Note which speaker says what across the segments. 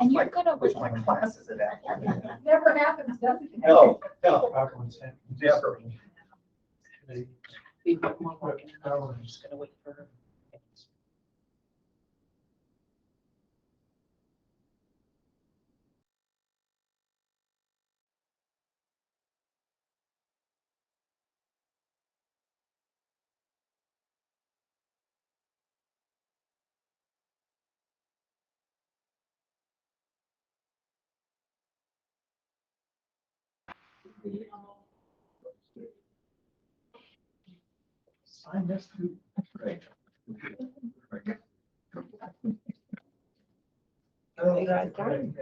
Speaker 1: And you're gonna
Speaker 2: Which my class is it at?
Speaker 3: Never happens, does it?
Speaker 2: No, no. Never.
Speaker 1: We've got one more. I'm just gonna wait for her.
Speaker 2: Sign this too. Great.
Speaker 3: They got done.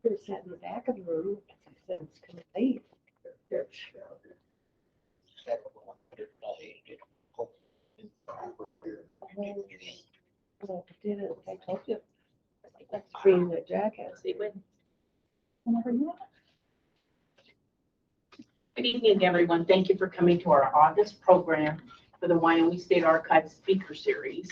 Speaker 3: Could have sat in the back of the room. I said, it's gonna leave. Well, I did it. I told you. That's being the jackass.
Speaker 1: See when. Good evening, everyone. Thank you for coming to our August program for the Wyoming State Archives Speaker Series.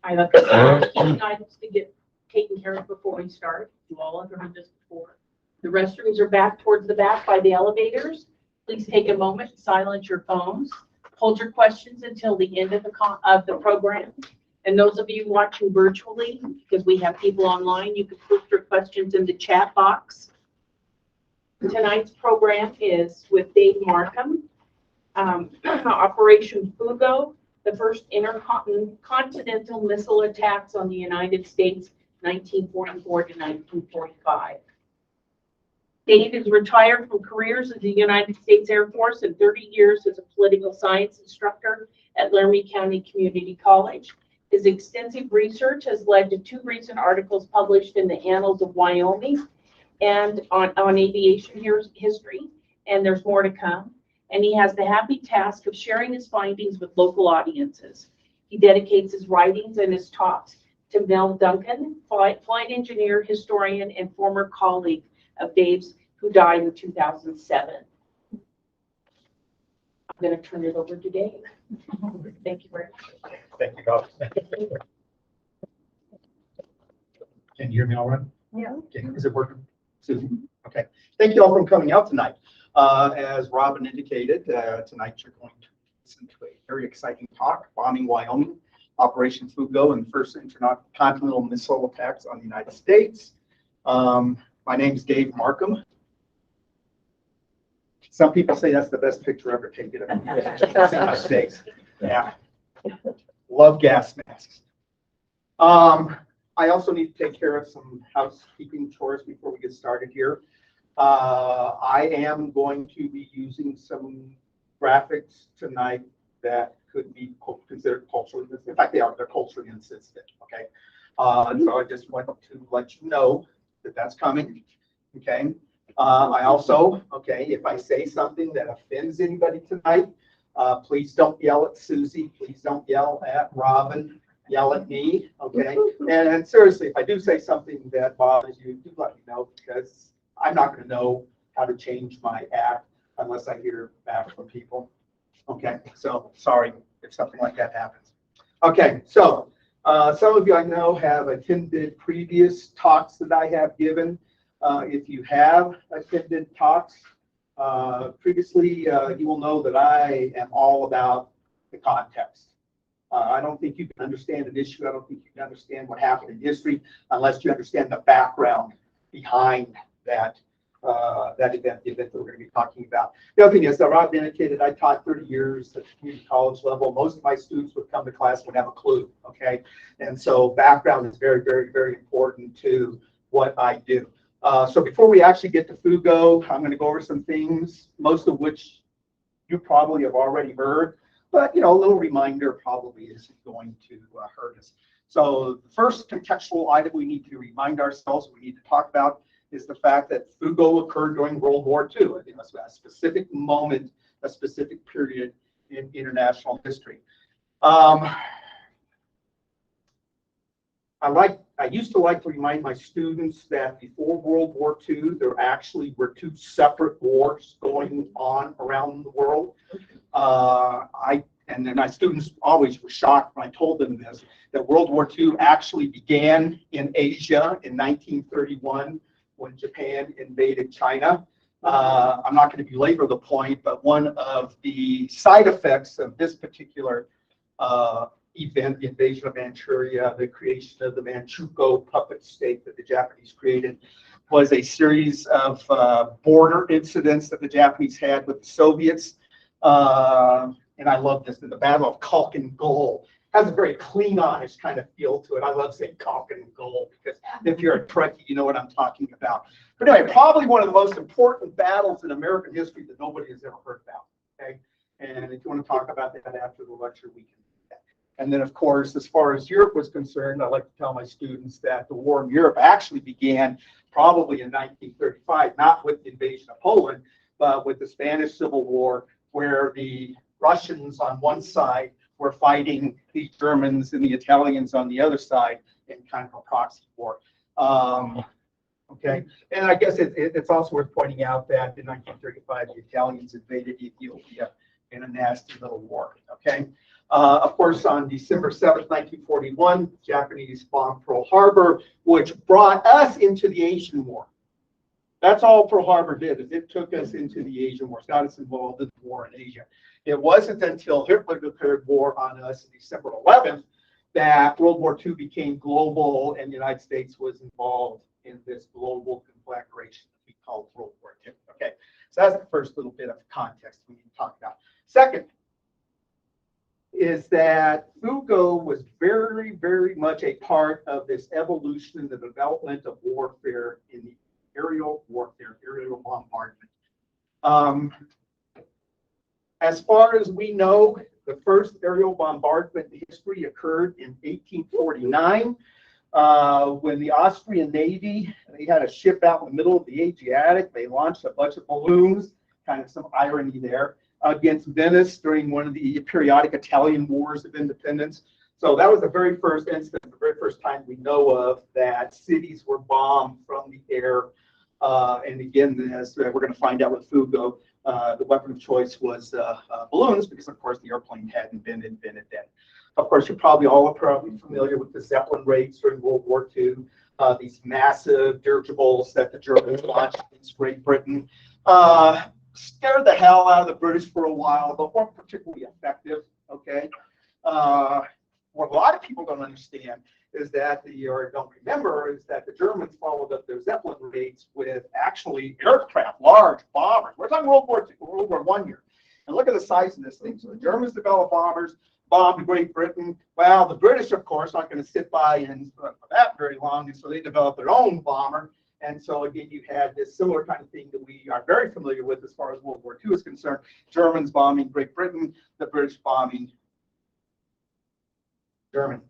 Speaker 1: I have a couple items to get taken care of before we start. You all have heard this before. The restrooms are back towards the back by the elevators. Please take a moment to silence your phones. Hold your questions until the end of the program. And those of you watching virtually, because we have people online, you can put your questions in the chat box. Tonight's program is with Dave Marcum, Operation FuGo, the first intercontinental missile attacks on the United States, 1944 to 1945. Dave is retired from careers in the United States Air Force and 30 years as a political science instructor at Laramie County Community College. His extensive research has led to 2 recent articles published in the Annals of Wyoming and on aviation history, and there's more to come. And he has the happy task of sharing his findings with local audiences. He dedicates his writings and his talks to Mel Duncan, flight engineer, historian, and former colleague of Dave's, who died in 2007. I'm going to turn it over to Dave. Thank you very much.
Speaker 2: Thank you, Bob. Can you hear me all right?
Speaker 3: Yeah.
Speaker 2: Okay. Is it working, Susan? Okay. Thank you all for coming out tonight. As Robin indicated, tonight you're going to listen to a very exciting talk, Bombing Wyoming, Operation FuGo, and the first intercontinental missile attacks on the United States. My name is Dave Marcum. Some people say that's the best picture ever taken of me. It's in my face. Yeah. Love gas masks. I also need to take care of some housekeeping chores before we get started here. I am going to be using some graphics tonight that could be considered culturally insensitive. In fact, they're culturally insensitive. Okay. So I just want to let you know that that's coming. Okay. I also, okay, if I say something that offends anybody tonight, please don't yell at Susie. Please don't yell at Robin. Yell at me. Okay. And seriously, if I do say something that bothers you, do let me know, because I'm not going to know how to change my act unless I hear back from people. Okay. So sorry if something like that happens. Okay. So some of you I know have attended previous talks that I have given. If you have attended talks previously, you will know that I am all about the context. I don't think you can understand an issue. I don't think you can understand what happened in history unless you understand the background behind that event, the event that we're going to be talking about. The other thing is that Rob indicated I taught 30 years at the community college level. Most of my students would come to class would have a clue. Okay, and so background is very, very, very important to what I do. So before we actually get to FuGo, I'm going to go over some things, most of which you probably have already heard. But, you know, a little reminder probably isn't going to hurt us. So the first contextual item we need to remind ourselves, we need to talk about, is the fact that FuGo occurred during World War II. I think that's a specific moment, a specific period in international history. I used to like to remind my students that before World War II, there actually were 2 separate wars going on around the world. I and then my students always were shocked when I told them this, that World War II actually began in Asia in 1931 when Japan invaded China. I'm not going to belabor the point, but one of the side effects of this particular event, the invasion of Manchuria, the creation of the Manchukuo puppet state that the Japanese created, was a series of border incidents that the Japanese had with the Soviets. And I love this, the Battle of Khalkhin Gol has a very Klingonish kind of feel to it. I love saying Khalkhin Gol because if you're a Trekkie, you know what I'm talking about. But anyway, probably one of the most important battles in American history that nobody has ever heard about. Okay, and if you want to talk about that after the lecture, we can do that. And then, of course, as far as Europe was concerned, I like to tell my students that the war in Europe actually began probably in 1935, not with the invasion of Poland, but with the Spanish Civil War, where the Russians on one side were fighting the Germans and the Italians on the other side in kind of a proxy war. Okay, and I guess it's also worth pointing out that in 1935, the Italians invaded Ethiopia in a nasty little war. Okay, of course, on December 7th, 1941, Japanese bombed Pearl Harbor, which brought us into the Asian War. That's all Pearl Harbor did, is it took us into the Asian War, got us involved in the war in Asia. It wasn't until Hitler declared war on us on December 11th that World War II became global and the United States was involved in this global conflagration that we call World War II. Okay, so that's the first little bit of context we need to talk about. Second is that FuGo was very, very much a part of this evolution, the development of warfare in the aerial warfare, aerial bombardment. As far as we know, the first aerial bombardment in history occurred in 1849 when the Austrian Navy, they had a ship out in the middle of the Adriatic. They launched a bunch of balloons, kind of some irony there, against Venice during one of the periodic Italian wars of independence. So that was the very first instance, the very first time we know of that cities were bombed from the air. And again, as we're going to find out with FuGo, the weapon of choice was balloons, because of course the airplane hadn't been invented then. Of course, you're probably all familiar with the Zeppelin raids during World War II, these massive dirigibles that the Germans launched against Great Britain. Scared the hell out of the British for a while, but weren't particularly effective. Okay, what a lot of people don't understand is that or don't remember is that the Germans followed up their Zeppelin raids with actually aircraft, large bombers. We're talking World War I here, and look at the size of this thing. So the Germans developed bombers, bombed Great Britain. Well, the British, of course, aren't going to sit by and for that very long, and so they developed their own bomber. And so again, you had this similar kind of thing that we are very familiar with as far as World War II is concerned. Germans bombing Great Britain, the British bombing Germany.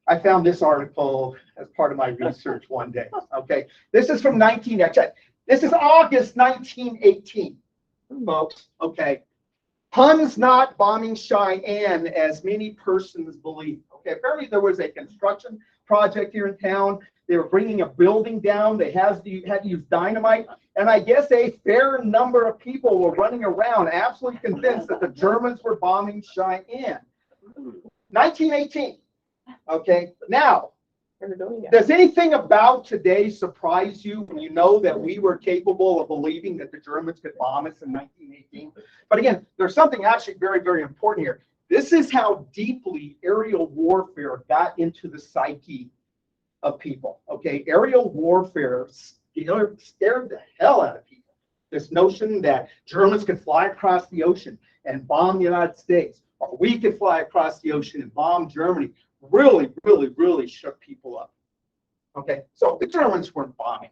Speaker 2: I found this article as part of my research one day. Okay, this is from this is August 1918, folks. Okay, Huns not bombing Cheyenne as many persons believe. Okay, apparently there was a construction project here in town. They were bringing a building down. They had to use dynamite. And I guess a fair number of people were running around absolutely convinced that the Germans were bombing Cheyenne. 1918. Okay, now, does anything about today surprise you when you know that we were capable of believing that the Germans could bomb us in 1918? But again, there's something actually very, very important here. This is how deeply aerial warfare got into the psyche of people. Okay, aerial warfare scared the hell out of people. This notion that Germans could fly across the ocean and bomb the United States, or we could fly across the ocean and bomb Germany, really, really, really shook people up. Okay, so the Germans weren't bombing,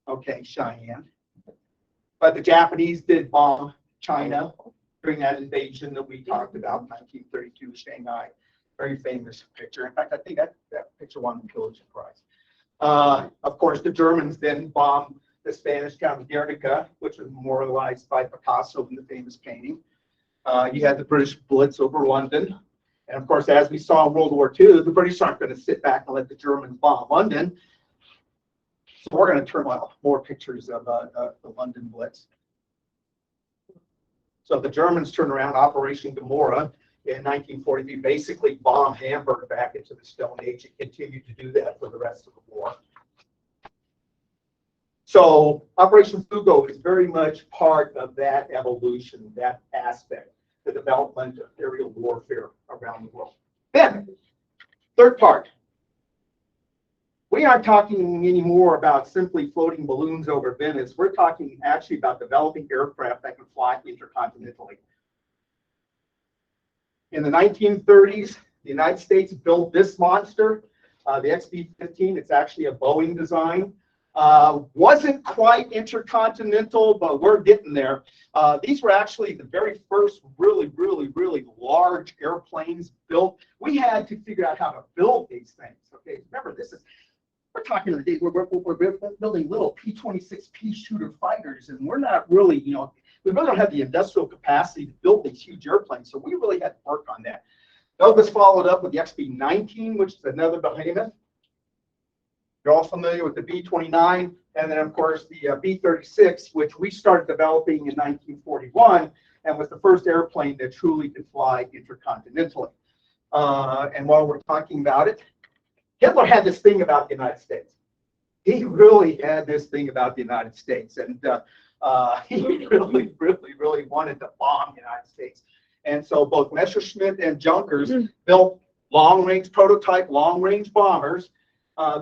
Speaker 2: okay, Cheyenne, but the Japanese did bomb China during that invasion that we talked about in 1932, Shanghai. Very famous picture. In fact, I think that picture won the Pulitzer Prize. Of course, the Germans then bombed the Spanish town of Guernica, which was memorialized by Picasso in the famous painting. You had the British Blitz over London. And of course, as we saw in World War II, the British aren't going to sit back and let the Germans bomb London. So we're going to turn on more pictures of the London Blitz. So the Germans turn around Operation Gomorrah. in 1943, basically bombed Hamburg back into the Stone Age and continued to do that for the rest of the war. So Operation FuGo is very much part of that evolution, that aspect, the development of aerial warfare around the world. Then, third part. We aren't talking anymore about simply floating balloons over Venice. We're talking actually about developing aircraft that can fly intercontinentally. In the 1930s, the United States built this monster, the XB-15. It's actually a Boeing design. Wasn't quite intercontinental, but we're getting there. These were actually the very first really large airplanes built. We had to figure out how to build these things. Okay, remember, we're talking today, we're building little P-26P shooter fighters, and we're not really, we really don't have the industrial capacity to build these huge airplanes, so we really had to work on that. Douglas followed up with the XB-19, which is another behemoth. You're all familiar with the B-29, and then, of course, the B-36, which we started developing in 1941, and was the first airplane that truly could fly intercontinentally. And while we're talking about it, Hitler had this thing about the United States. He really had this thing about the United States, and he really wanted to bomb the United States. And so both Messerschmitt and Junkers built prototype long-range bombers.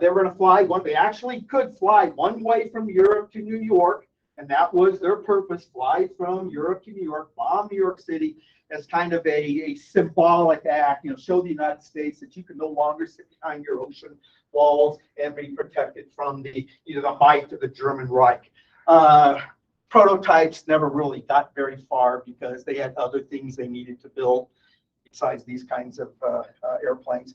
Speaker 2: They were going to fly they actually could fly one way from Europe to New York, and that was their purpose: fly from Europe to New York, bomb New York City as kind of a symbolic act, show the United States that you can no longer sit behind your ocean walls and be protected from the might of the German Reich. Prototypes never really got very far because they had other things they needed to build besides these kinds of airplanes.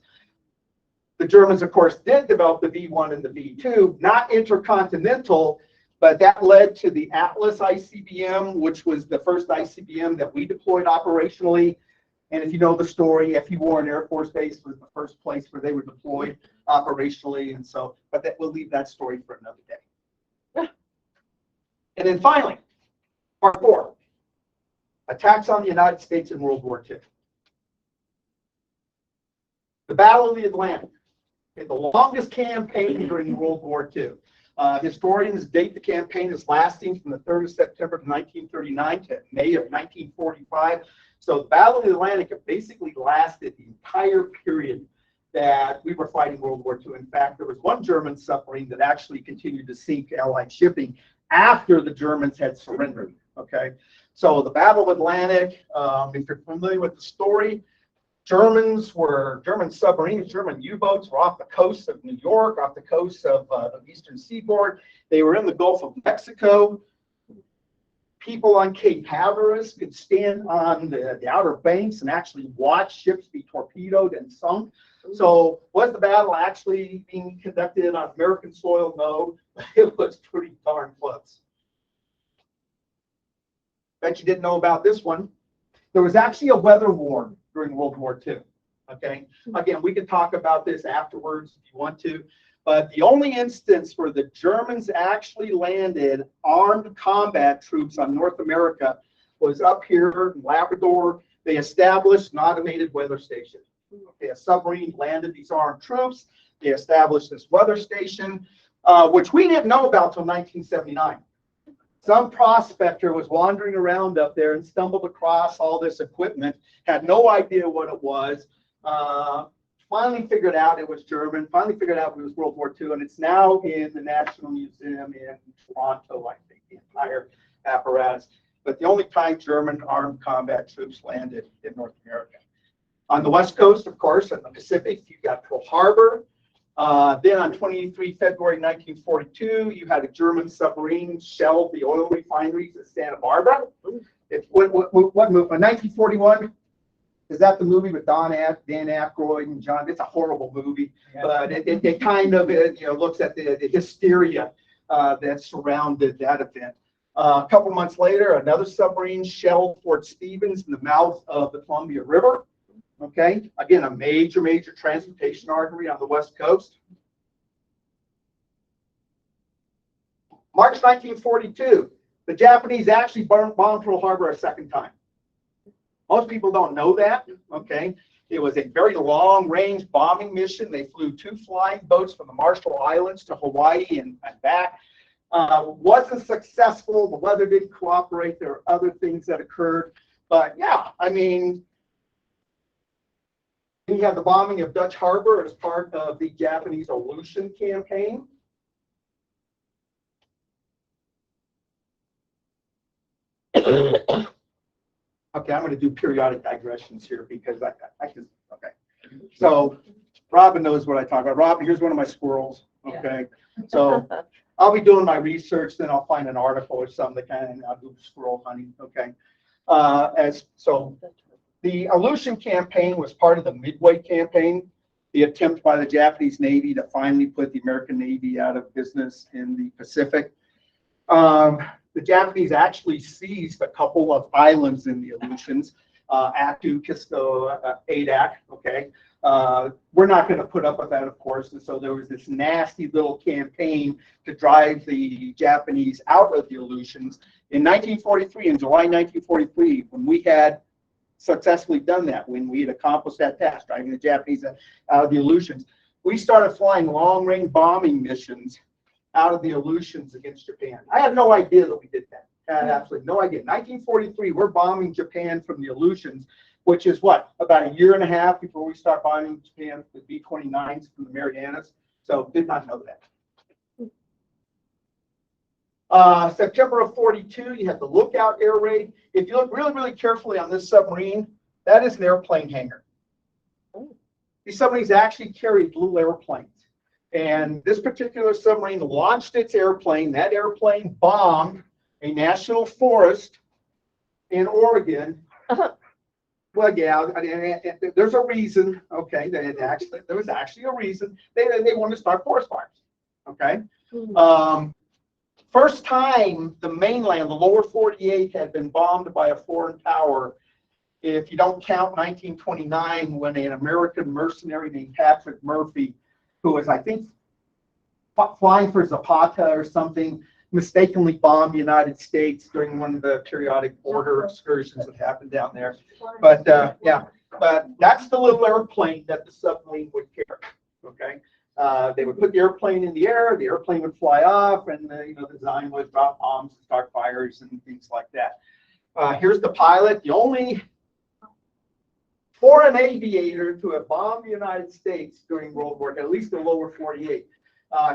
Speaker 2: The Germans, of course, did develop the V-1 and the V-2, not intercontinental, but that led to the Atlas ICBM, which was the first ICBM that we deployed operationally. And if you know the story, F.E. Warren Air Force Base was the first place where they were deployed operationally. And so, but we'll leave that story for another day. And then finally, part 4, attacks on the United States in World War II. The Battle of the Atlantic, the longest campaign during World War II. Historians date the campaign as lasting from the 3rd of September of 1939 to May of 1945. So the Battle of the Atlantic basically lasted the entire period that we were fighting World War II. In fact, there was one German submarine that actually continued to sink Allied shipping after the Germans had surrendered. Okay, so the Battle of Atlantic, if you're familiar with the story, German submarines, German U-boats were off the coast of New York, off the coast of the eastern seaboard. They were in the Gulf of Mexico. People on Cape Hatteras could stand on the Outer Banks and actually watch ships be torpedoed and sunk. So was the battle actually being conducted on American soil? No, it was pretty darn close. Bet you didn't know about this one. There was actually a weather war during World War II. Okay, again, we can talk about this afterwards if you want to, but the only instance where the Germans actually landed armed combat troops on North America was up here in Labrador. They established an automated weather station. Okay, a submarine landed these armed troops. They established this weather station, which we didn't know about till 1979. Some prospector was wandering around up there and stumbled across all this equipment, had no idea what it was, finally figured out it was German, finally figured out it was World War II, and it's now in the National Museum in Toronto, I think, the entire apparatus. But the only time German armed combat troops landed in North America. On the West Coast, of course, in the Pacific, you've got Pearl Harbor. Then on 23 February 1942, you had a German submarine shell the oil refineries at Santa Barbara. What movie? 1941? Is that the movie with Dan Aykroyd and John? It's a horrible movie, but it kind of looks at the hysteria that surrounded that event. A couple months later, another submarine shelled Fort Stevens in the mouth of the Columbia River. Okay, again, a major transportation artery on the West Coast. March 1942, the Japanese actually bombed Pearl Harbor a second time. Most people don't know that, okay? It was a very long-range bombing mission. They flew 2 flying boats from the Marshall Islands to Hawaii and back. Wasn't successful. The weather didn't cooperate. There are other things that occurred. But yeah, I mean, we had the bombing of Dutch Harbor as part of the Japanese Aleutian campaign. Okay, I'm going to do periodic digressions here because I just, okay. So Robin knows what I talk about. Robin, here's one of my squirrels. Okay. So I'll be doing my research, then I'll find an article or something and I'll do squirrel hunting. Okay. So the Aleutian campaign was part of the Midway campaign, the attempt by the Japanese Navy to finally put the American Navy out of business in the Pacific. The Japanese actually seized a couple of islands in the Aleutians, Attu, Kisko, Adak, okay? We're not going to put up with that, of course, and so there was this nasty little campaign to drive the Japanese out of the Aleutians. In 1943, in July 1943, when we had successfully done that, when we had accomplished that task, driving the Japanese out of the Aleutians, we started flying long-range bombing missions out of the Aleutians against Japan. I had no idea that we did that. I had absolutely no idea. 1943, we're bombing Japan from the Aleutians, which is what, about a year and a half before we start bombing Japan with B-29s from the Marianas. So did not know that. September of 42, you have the Lookout air raid. If you look really, really carefully on this submarine, that is an airplane hangar. These submarines actually carry blue airplanes. And this particular submarine launched its airplane. That airplane bombed a national forest in Oregon. Well, yeah, there's a reason. Okay, there was actually a reason. They wanted to start forest fires. Okay. First time the mainland, the lower 48, had been bombed by a foreign power, if you don't count 1929, when an American mercenary named Patrick Murphy, who was, I think, flying for Zapata or something, mistakenly bombed the United States during one of the periodic border excursions that happened down there. But yeah, but that's the little airplane that the submarine would carry. Okay, they would put the airplane in the air, the airplane would fly off, and the design would drop bombs, start fires, and things like that. Here's the pilot, the only foreign aviator to have bombed the United States during World War, at least the lower 48.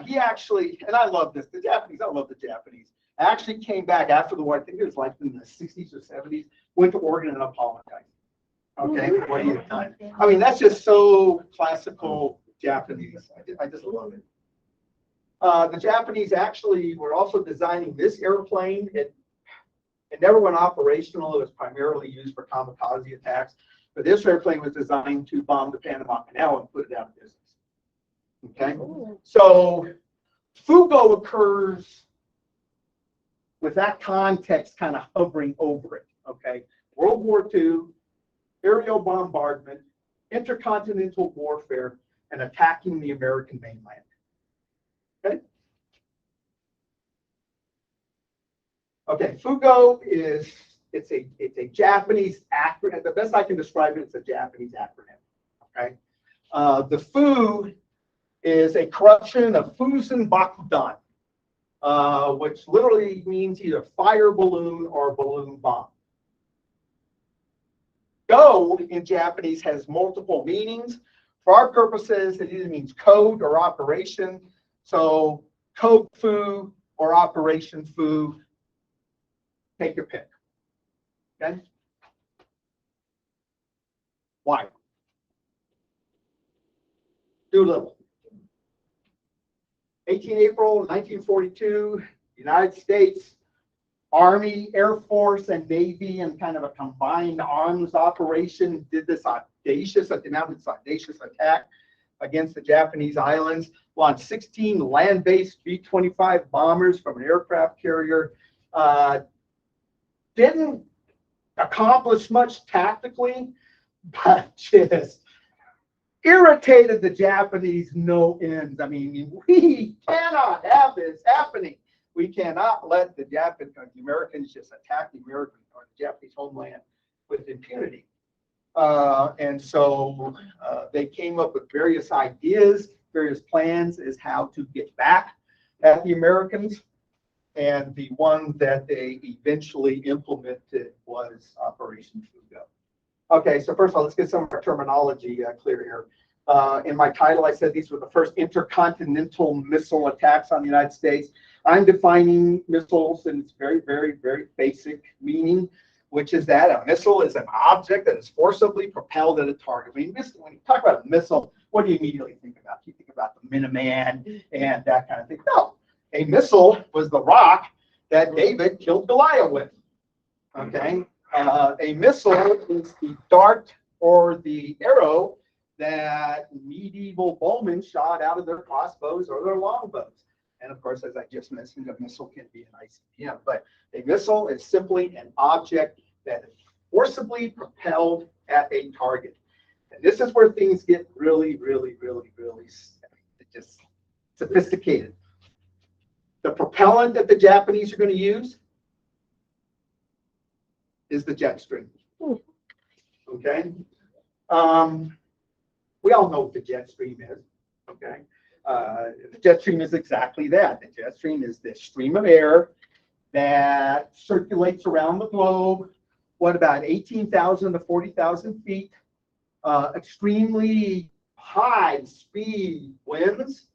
Speaker 2: He actually, and I love this, I love the Japanese, actually came back after the war, I think it was like in the 60s or 70s, went to Oregon and apologized. Okay, what you have done. I mean, that's just so classical Japanese. I just love it. The Japanese actually were also designing this airplane. It never went operational. It was primarily used for kamikaze attacks. But this airplane was designed to bomb the Panama Canal and put it out of business. Okay, so FuGo occurs with that context kind of hovering over it. Okay, World War II, aerial bombardment, intercontinental warfare, and attacking the American mainland. Okay. Okay, FuGo is it's a Japanese acronym. The best I can describe it, it's a Japanese acronym. Okay, the Fu is a corruption of fusen bakudan, which literally means either fire balloon or balloon bomb. Go in Japanese has multiple meanings. For our purposes, it either means code or operation. So code Fu or operation Fu, take your pick. Okay? Why? Doolittle. 18 April 1942, United States Army, Air Force, and Navy, and kind of a combined arms operation, did this audacious attack against the Japanese islands, launched 16 land-based B-25 bombers from an aircraft carrier. Didn't accomplish much tactically, but just irritated the Japanese no end. I mean, we cannot have this happening. We cannot let the Americans just attack the American or the Japanese homeland with with impunity. And so they came up with various ideas, various plans as how to get back at the Americans. And the one that they eventually implemented was Operation FuGo. Okay, so first of all, let's get some of our terminology clear here. In my title, I said these were the first intercontinental missile attacks on the United States. I'm defining missiles in its very, very, very basic meaning, which is that a missile is an object that is forcibly propelled at a target. I mean, when you talk about a missile, what do you immediately think about? You think about the Minuteman and that kind of thing. No, a missile was the rock that David killed Goliath with. Okay, a missile is the dart or the arrow that medieval bowmen shot out of their crossbows or their longbows. And of course, as I just mentioned, a missile can be an ICM, but a missile is simply an object that is forcibly propelled at a target. And this is where things get really, really, really, really just sophisticated. The propellant that the Japanese are going to use is the jet stream. Okay. We all know what the jet stream is. Okay. The jet stream is exactly that. The jet stream is this stream of air that circulates around the globe, what, about 18,000 to 40,000 feet, extremely high speed winds.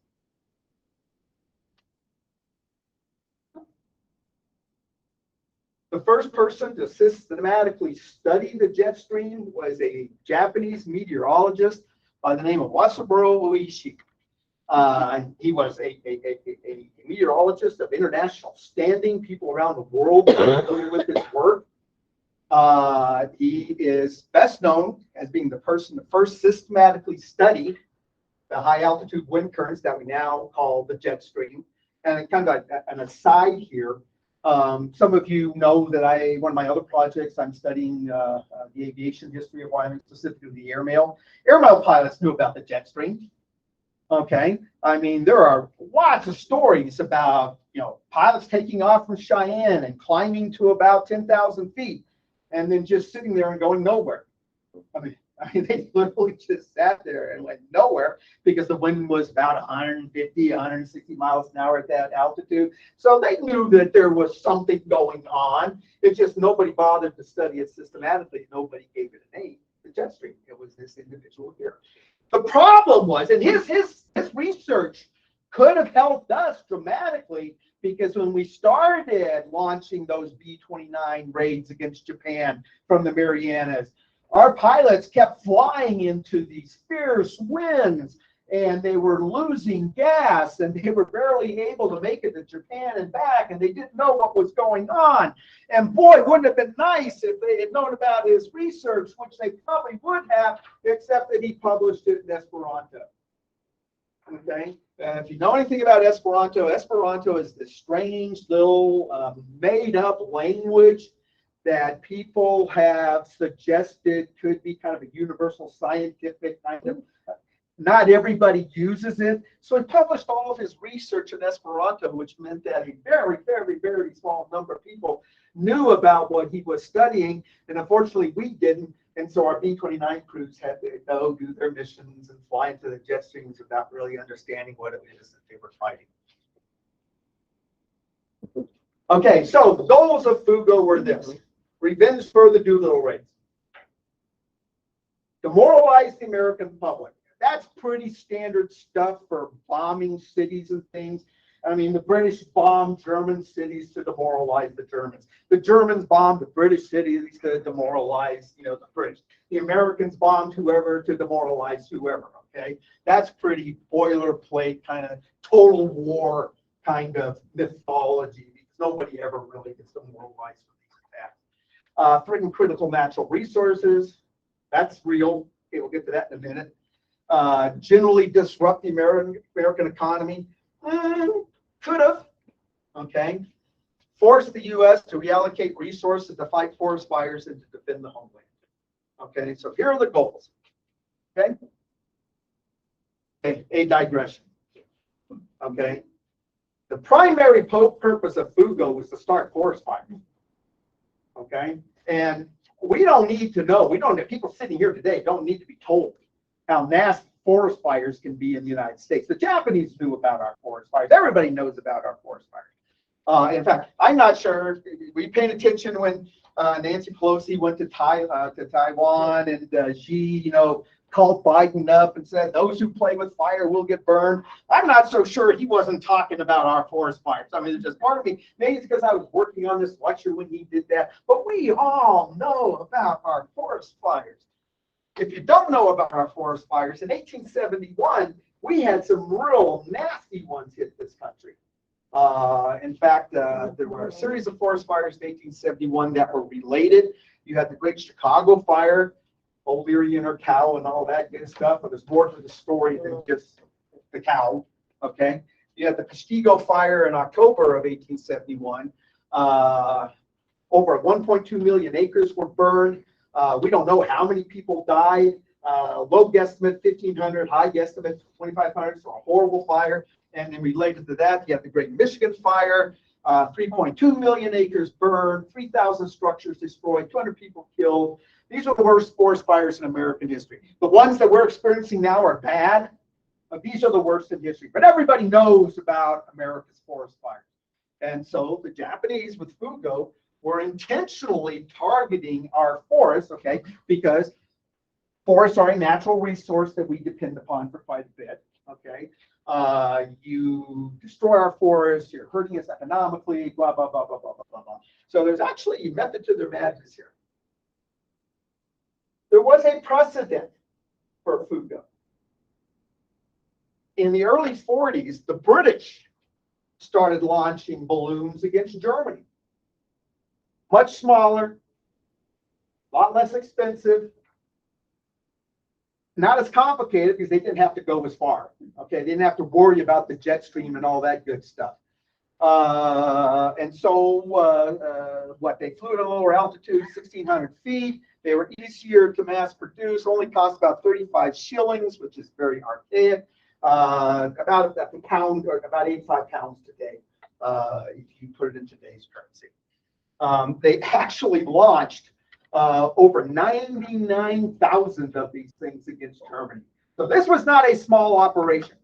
Speaker 2: The first person to systematically study the jet stream was a Japanese meteorologist by the name of Wasaburo Oishi. He was a meteorologist of international standing. People around the world are familiar with his work. He is best known as being the person that first systematically studied the high altitude wind currents that we now call the jet stream. And kind of an aside here, some of you know that one of my other projects, I'm studying the aviation history of Wyoming, specifically the airmail. Airmail pilots knew about the jet stream. Okay, I mean, there are lots of stories about, pilots taking off from Cheyenne and climbing to about 10,000 feet and then just sitting there and going nowhere. I mean, they literally just sat there and went nowhere because the wind was about 150, 160 miles an hour at that altitude. So they knew that there was something going on. It's just nobody bothered to study it systematically. Nobody gave it a name, the jet stream. It was this individual here. The problem was, and his research could have helped us dramatically, because when we started launching those B-29 raids against Japan from the Marianas, our pilots kept flying into these fierce winds, and they were losing gas, and they were barely able to make it to Japan and back, and they didn't know what was going on. And boy, wouldn't it have been nice if they had known about his research, which they probably would have, except that he published it in Esperanto. Okay, if you know anything about Esperanto, Esperanto is this strange little made-up language that people have suggested could be kind of a universal scientific kind of. Not everybody uses it. So he published all of his research in Esperanto, which meant that a very, very, very small number of people knew about what he was studying. And unfortunately, we didn't. And so our B-29 crews had to go do their missions and fly into the jet streams without really understanding what it is that they were fighting. Okay, so the goals of FuGo were this: revenge for the Doolittle Raids, demoralize the American public. That's pretty standard stuff for bombing cities and things. I mean, the British bombed German cities to demoralize the Germans. The Germans bombed the British cities to demoralize, the British. The Americans bombed whoever to demoralize whoever, okay? That's pretty boilerplate kind of total war kind of mythology, because nobody ever really gets demoralized for these attacks. Threaten critical natural resources. That's real. Okay, we'll get to that in a minute. Generally disrupt the American economy. Could have. Okay. Force the U.S. to reallocate resources to fight forest fires and to defend the homeland. Okay, so here are the goals. Okay. A digression. Okay. The primary purpose of FuGo was to start forest fires. Okay. And we don't need to know. We don't. People sitting here today don't need to be told how nasty forest fires can be in the United States. The Japanese knew about our forest fires. Everybody knows about our forest fires. In fact, I'm not sure. We paid attention when Nancy Pelosi went to Taiwan, and she, called Biden up and said, "Those who play with fire will get burned." I'm not so sure he wasn't talking about our forest fires. I mean, it's just part of me. Maybe it's because I was working on this lecture when he did that. But we all know about our forest fires. If you don't know about our forest fires, in 1871, we had some real nasty ones hit this country. In fact, there were a series of forest fires in 1871 that were related. You had the Great Chicago Fire, O'Leary or cow and all that good stuff, but there's more to the story than just the cow, okay? You had the Muskego Fire in October of 1871. Over 1.2 million acres were burned. We don't know how many people died. Low guesstimate, 1,500, high guesstimate, 2,500, so a horrible fire. And then related to that, you have the Great Michigan Fire, 3.2 million acres burned, 3,000 structures destroyed, 200 people killed. These are the worst forest fires in American history. The ones that we're experiencing now are bad, but these are the worst in history. But everybody knows about America's forest fires. And so the Japanese with FuGo were intentionally targeting our forests, okay, because forests are a natural resource that we depend upon for quite a bit, okay? You destroy our forests, you're hurting us economically, blah, blah, blah, blah, blah, blah, blah. So there's actually a method to their madness here. There was a precedent for FuGo. In the early 40s, the British started launching balloons against Germany. Much smaller, a lot less expensive, not as complicated because they didn't have to go as far. Okay, they didn't have to worry about the jet stream and all that good stuff. And so they flew at a lower altitude, 1,600 feet. They were easier to mass produce, only cost about 35 shillings, which is very archaic, about a pound or about 85 pounds today, if you put it in today's currency. They actually launched over 99,000 of these things against Germany. So this was not a small operation,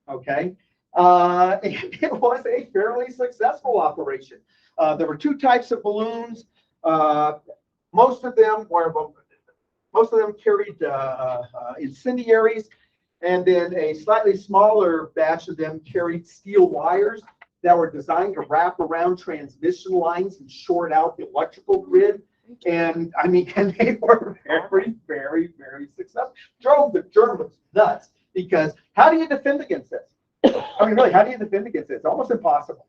Speaker 2: okay? It was a fairly successful operation. There were two types of balloons. Most of them carried incendiaries, and then a slightly smaller batch of them carried steel wires that were designed to wrap around transmission lines and short out the electrical grid. And I mean, and they were very, very, very successful. Drove the Germans nuts, because how do you defend against this? I mean, really, how do you defend against this? It's almost impossible.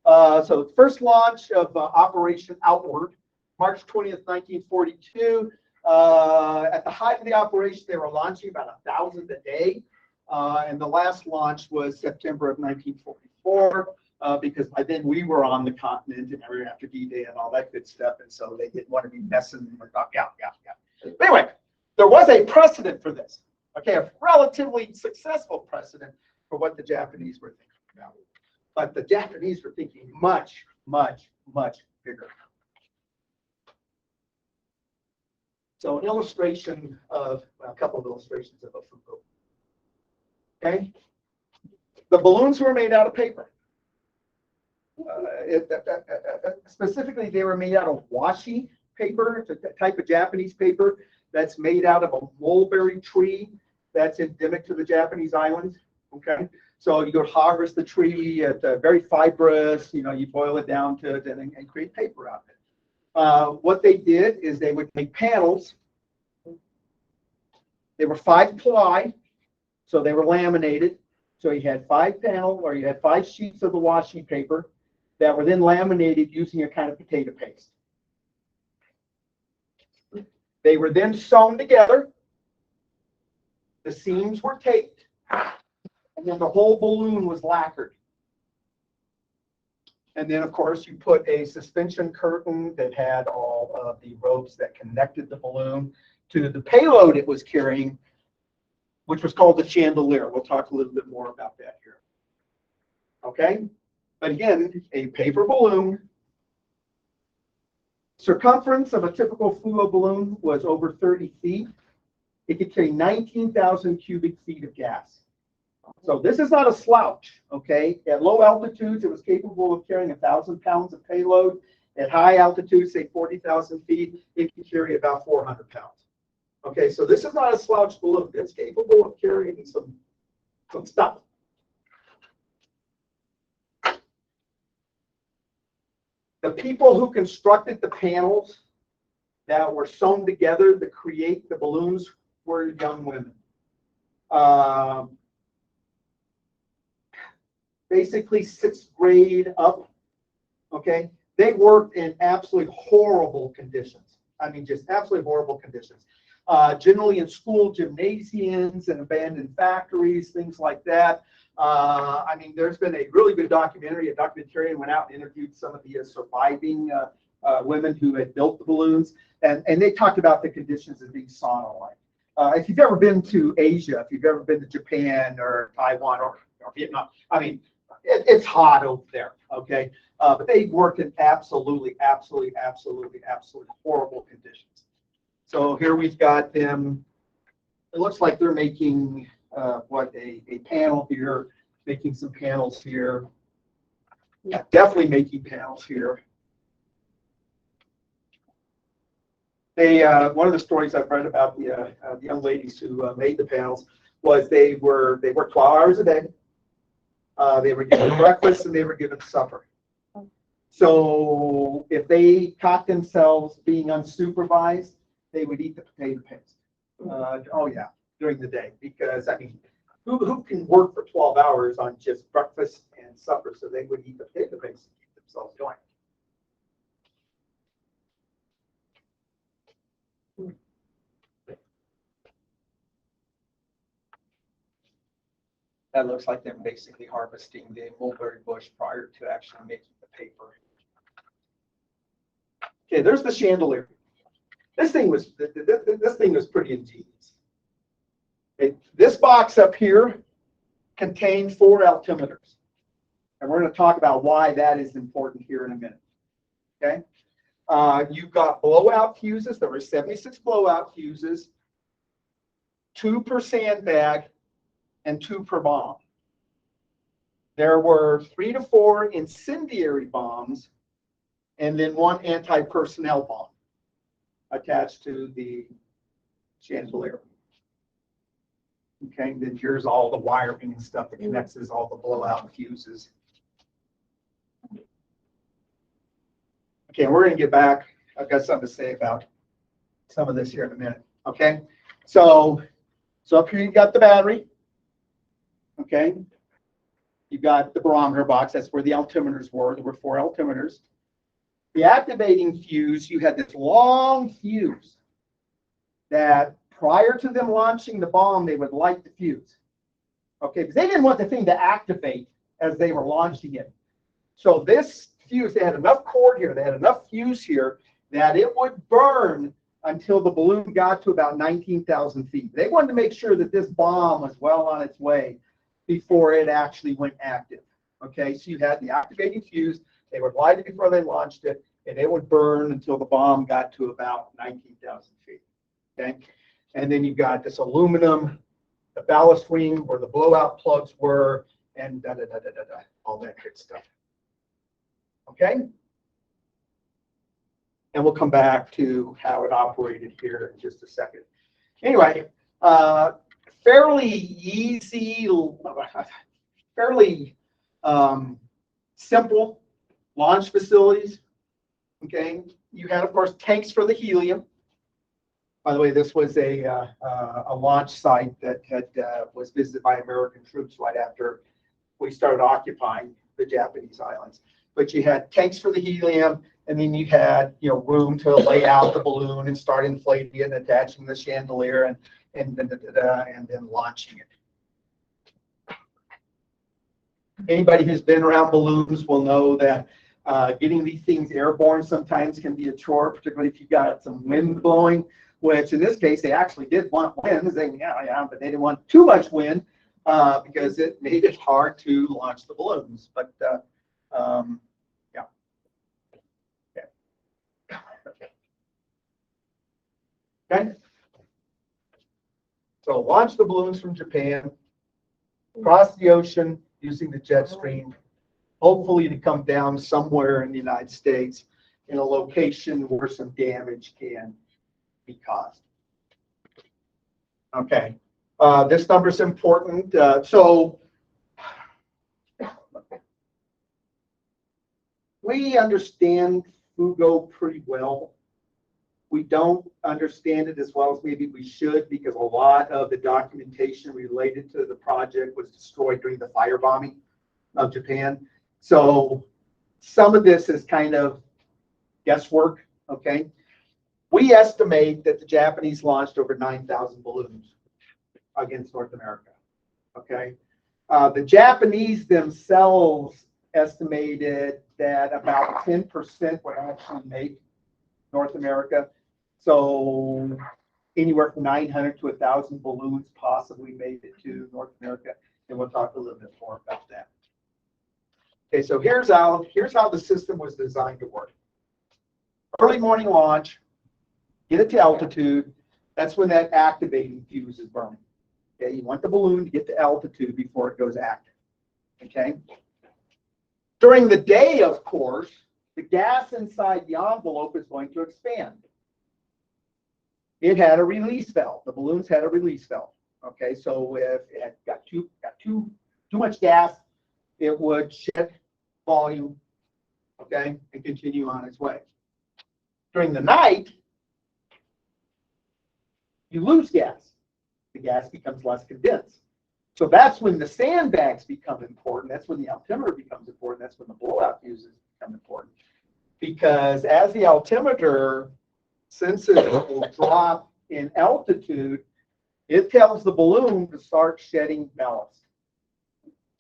Speaker 2: So the first launch of Operation Outward, March 20th, 1942. At the height of the operation, they were launching about 1,000 a day. And the last launch was September of 1944. Because by then we were on the continent and after D-Day and all that good stuff, and so they didn't want to be messing with But anyway, there was a precedent for this. Okay, a relatively successful precedent for what the Japanese were thinking about. But the Japanese were thinking much, much, much bigger. So an illustration of, well, a couple of illustrations of a FuGo. Okay, the balloons were made out of paper. Specifically, they were made out of washi paper. It's a type of Japanese paper that's made out of a mulberry tree that's endemic to the Japanese islands. Okay, so you go harvest the tree. It's very fibrous. You boil it down to it and create paper out of it. What they did is they would make panels. They were 5-ply, so they were laminated. So you had 5 panels, or you had 5 sheets of the washi paper that were then laminated using a kind of potato paste. They were then sewn together. The seams were taped, and then the whole balloon was lacquered. And then, of course, you put a suspension curtain that had all of the ropes that connected the balloon to the payload it was carrying, which was called the chandelier. We'll talk a little bit more about that here. Okay? But again, a paper balloon Circumference of a typical FuGo balloon was over 30 feet. It could carry 19,000 cubic feet of gas. So this is not a slouch, okay? At low altitudes, it was capable of carrying 1,000 pounds of payload. At high altitude, say 40,000 feet, it can carry about 400 pounds. Okay, so this is not a slouch balloon. It's capable of carrying some stuff. The people who constructed the panels that were sewn together to create the balloons were young women. Basically 6th grade up, okay? They worked in absolutely horrible conditions. I mean, just absolutely horrible conditions. Generally in school gymnasiums and abandoned factories, things like that. I mean, there's been a really good documentary. A documentarian went out and interviewed some of the surviving women who had built the balloons, and they talked about the conditions as being sauna-like. If you've ever been to Asia, if you've ever been to Japan or Taiwan or Vietnam, I mean, it's hot over there, okay? But they worked in absolutely horrible conditions. So here we've got them. It looks like they're making a panel here, making some panels here. Yeah, definitely making panels here. They one of the stories I've read about the young ladies who made the panels was they worked 12 hours a day. They were given breakfast and they were given supper. So if they caught themselves being unsupervised, they would eat the potato paste. Oh yeah, during the day, because I mean, who can work for 12 hours on just breakfast and supper? So they would eat the potato paste to keep themselves going. That looks like they're basically harvesting the mulberry bush prior to actually making the paper. Okay, there's the chandelier. This thing was pretty ingenious. This box up here contained 4 altimeters, and we're going to talk about why that is important here in a minute. Okay, you've got blowout fuses. There were 76 blowout fuses, 2 per sandbag, and 2 per bomb. There were 3 to 4 incendiary bombs, and then 1 anti-personnel bomb attached to the chandelier. Okay, then here's all the wiring and stuff that connects all the blowout fuses. Okay, we're going to get back. I've got something to say about some of this here in a minute. Okay, so up here you've got the battery. Okay, you've got the barometer box. That's where the altimeters were. There were 4 altimeters. The activating fuse, you had this long fuse that prior to them launching the bomb, they would light the fuse. Okay, because they didn't want the thing to activate as they were launching it. So this fuse, they had enough cord here, they had enough fuse here that it would burn until the balloon got to about 19,000 feet. They wanted to make sure that this bomb was well on its way before it actually went active. Okay, so you had the activating fuse. They would light it before they launched it, and it would burn until the bomb got to about 19,000 feet. Okay, and then you've got this aluminum, the ballast ring where the blowout plugs were, and all that good stuff. Okay, and we'll come back to how it operated here in just a second. Anyway, fairly easy, fairly simple launch facilities. Okay, you had, of course, tanks for the helium. By the way, this was a launch site that was visited by American troops right after we started occupying the Japanese islands. But you had tanks for the helium, and then you had room to lay out the balloon and start inflating it and attaching the chandelier and then launching it. Anybody who's been around balloons will know that getting these things airborne sometimes can be a chore, particularly if you've got some wind blowing, which in this case, they actually did want wind. They, but they didn't want too much wind because it made it hard to launch the balloons. But yeah. Okay? So launch the balloons from Japan, cross the ocean using the jet stream, hopefully to come down somewhere in the United States in a location where some damage can be caused. Okay, this number is important. So we understand FuGo pretty well. We don't understand it as well as maybe we should because a lot of the documentation related to the project was destroyed during the firebombing of Japan. So some of this is kind of guesswork, okay? We estimate that the Japanese launched over 9,000 balloons against North America, okay? The Japanese themselves estimated that about 10% would actually make North America. So anywhere from 900 to 1,000 balloons possibly made it to North America. And we'll talk a little bit more about that. Okay, so here's how the system was designed to work. Early morning launch, get it to altitude. That's when that activating fuse is burning. Okay, you want the balloon to get to altitude before it goes active. Okay. During the day, of course, the gas inside the envelope is going to expand. It had a release valve. The balloons had a release valve. Okay, so if it got too much gas, it would shed volume, okay, and continue on its way. During the night, you lose gas. The gas becomes less condensed. So that's when the sandbags become important. That's when the altimeter becomes important. That's when the blowout fuses become important. Because as the altimeter senses will drop in altitude, it tells the balloon to start shedding ballast.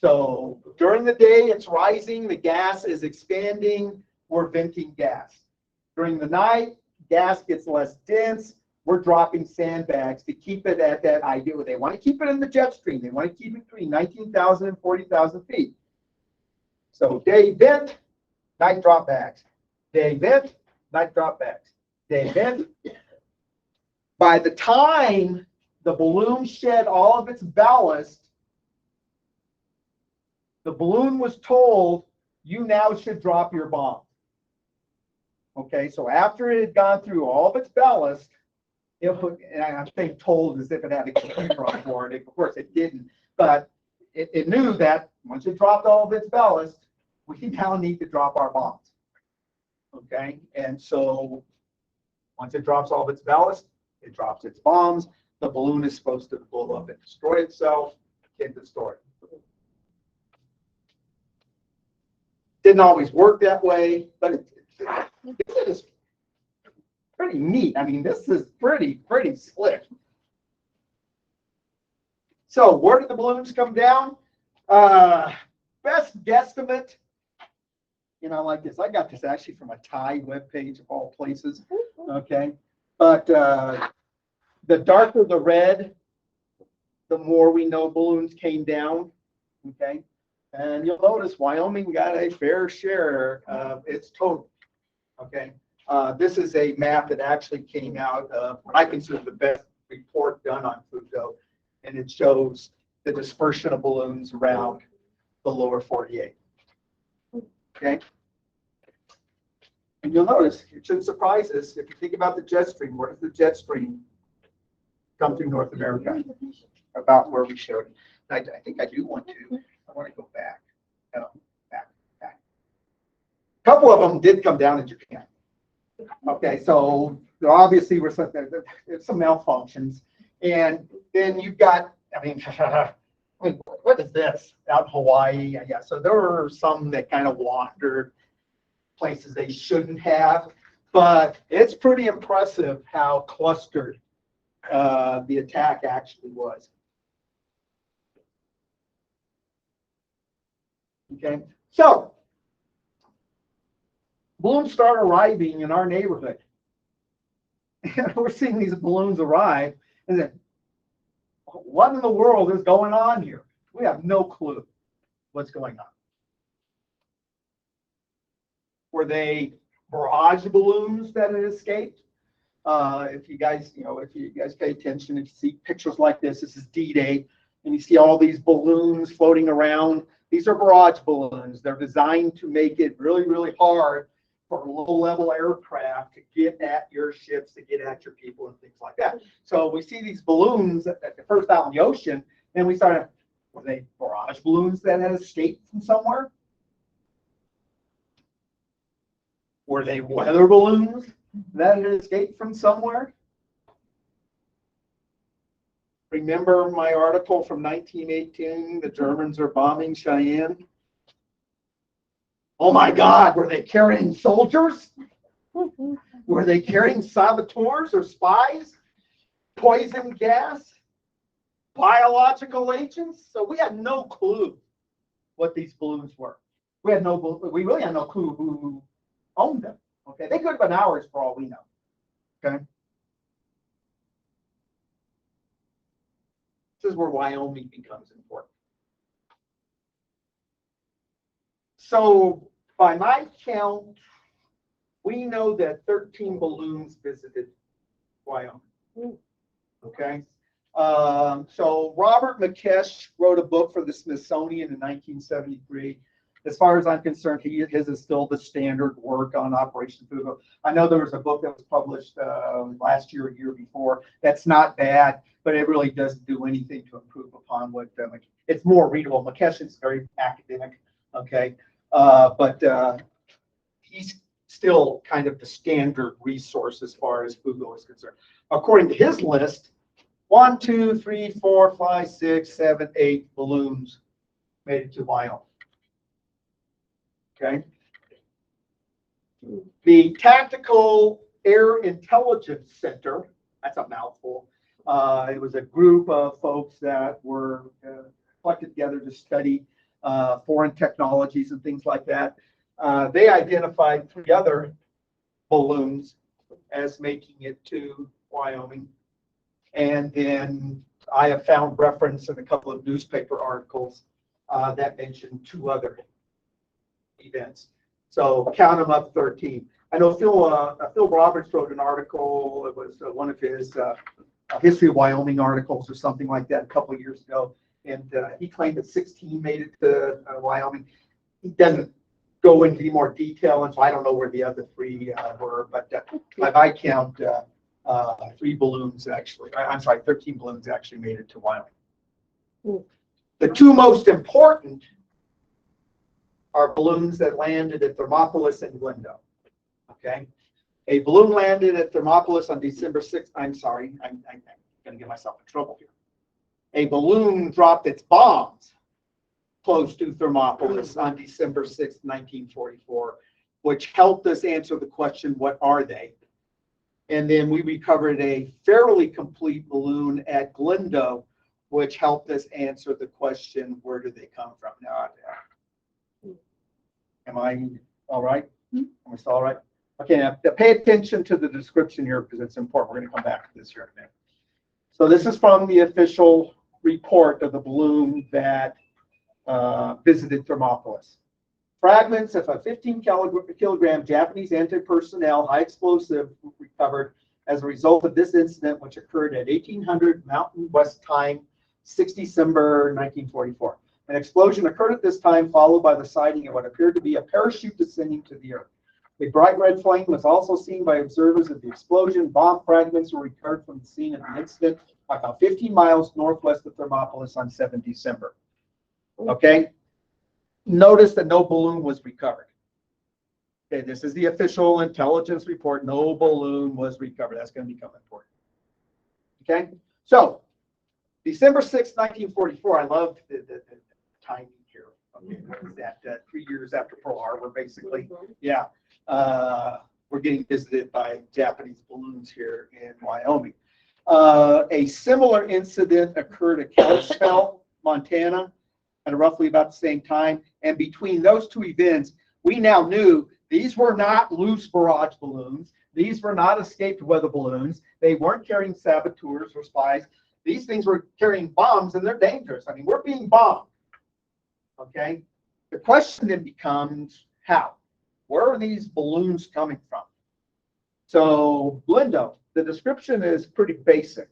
Speaker 2: So during the day, it's rising, the gas is expanding, we're venting gas. During the night, gas gets less dense, we're dropping sandbags to keep it at that idea. They want to keep it in the jet stream. They want to keep it between 19,000 and 40,000 feet. So day vent, night drop bags. Day vent, night drop bags. Day vent. By the time the balloon shed all of its ballast, the balloon was told, you now should drop your bomb. Okay, so after it had gone through all of its ballast, and I'm saying told as if it had a computer on board. Of course, it didn't, but it knew that once it dropped all of its ballast, we now need to drop our bombs. Okay, and so once it drops all of its ballast, it drops its bombs. The balloon is supposed to blow up and destroy itself. Get the story. Didn't always work that way, but it is pretty neat. I mean, this is pretty slick. So where did the balloons come down? Best guesstimate, like this. I got this actually from a Thai webpage of all places. Okay, but the darker the red, the more we know balloons came down. Okay, and you'll notice Wyoming got a fair share of its total. Okay. This is a map that actually came out of what I consider the best report done on FuGo, and it shows the dispersion of balloons around the lower 48. Okay? And you'll notice, it shouldn't surprise us, if you think about the jet stream, where does the jet stream come through North America? About where we showed it. I think I do want to go back. No, back. A couple of them did come down in Japan. Okay, so there obviously were some malfunctions, and then you've got, I mean, what is this out in Hawaii? Yeah, so there were some that kind of wandered places they shouldn't have, but it's pretty impressive how clustered the attack actually was. Okay, so balloons start arriving in our neighborhood. And we're seeing these balloons arrive, and then, what in the world is going on here? We have no clue what's going on. Were they barrage balloons that had escaped? If you guys, if you guys pay attention and see pictures like this is D-Day, and you see all these balloons floating around. These are barrage balloons. They're designed to make it really, really hard for low-level aircraft to get at your ships, to get at your people and things like that. So we see these balloons at the first out in the ocean, and we started, were they barrage balloons that had escaped from somewhere? Were they weather balloons that had escaped from somewhere? Remember my article from 1918, the Germans are bombing Cheyenne? Oh my God, were they carrying soldiers? Were they carrying saboteurs or spies? Poison gas? Biological agents? So we had no clue what these balloons were. We really had no clue who owned them. Okay, they could have been ours for all we know. Okay. This is where Wyoming becomes important. So by my count, we know that 13 balloons visited Wyoming. Okay. So Robert McKesh wrote a book for the Smithsonian in 1973. As far as I'm concerned, his is still the standard work on Operation FuGo. I know there was a book that was published last year, a year before. That's not bad, but it really doesn't do anything to improve upon what it's more readable. McKesh is very academic, okay, but he's still kind of the standard resource as far as FuGo is concerned. According to his list, 1, 2, 3, 4, 5, 6, 7, 8 balloons made it to Wyoming. Okay. The Tactical Air Intelligence Center, that's a mouthful. It was a group of folks that were collected together to study foreign technologies and things like that. They identified 3 other balloons as making it to Wyoming. And then I have found reference in a couple of newspaper articles that mentioned 2 other events. So count them up, 13. I know Phil Roberts wrote an article. It was one of his History of Wyoming articles or something like that a couple of years ago. And he claimed that 16 made it to Wyoming. He doesn't go into any more detail, and so I don't know where the other 3 were. But by my count, 3 balloons actually, I'm sorry, 13 balloons actually made it to Wyoming. The 2 most important are balloons that landed at Thermopolis and Glendo. Okay, a balloon landed at Thermopolis on December 6th. I'm sorry, I'm going to get myself in trouble here. A balloon dropped its bombs close to Thermopolis on December 6th, 1944, which helped us answer the question, what are they? And then we recovered a fairly complete balloon at Glendo, which helped us answer the question, where do they come from? Now, am I all right? Am I still all right? Okay, now pay attention to the description here because it's important. We're going to come back to this here in a minute. So this is from the official report of the balloon that visited Thermopolis. Fragments of a 15-kilogram Japanese anti-personnel high explosive recovered as a result of this incident, which occurred at 1800 Mountain West Time, 6 December 1944. An explosion occurred at this time, followed by the sighting of what appeared to be a parachute descending to the earth. A bright red flame was also seen by observers of the explosion. Bomb fragments were recovered from the scene of the incident about 15 miles northwest of Thermopolis on 7 December. Okay? Notice that no balloon was recovered. Okay, this is the official intelligence report. No balloon was recovered. That's going to become important. Okay? So, December 6, 1944, I loved the timing here. Okay, that 3 years after Pearl Harbor, basically. Yeah. We're getting visited by Japanese balloons here in Wyoming. A similar incident occurred at Kalispell, Montana, at roughly about the same time. And between those 2 events, we now knew these were not loose barrage balloons. These were not escaped weather balloons. They weren't carrying saboteurs or spies. These things were carrying bombs, and they're dangerous. I mean, we're being bombed. Okay? The question then becomes, how? Where are these balloons coming from? So, Glendo, the description is pretty basic.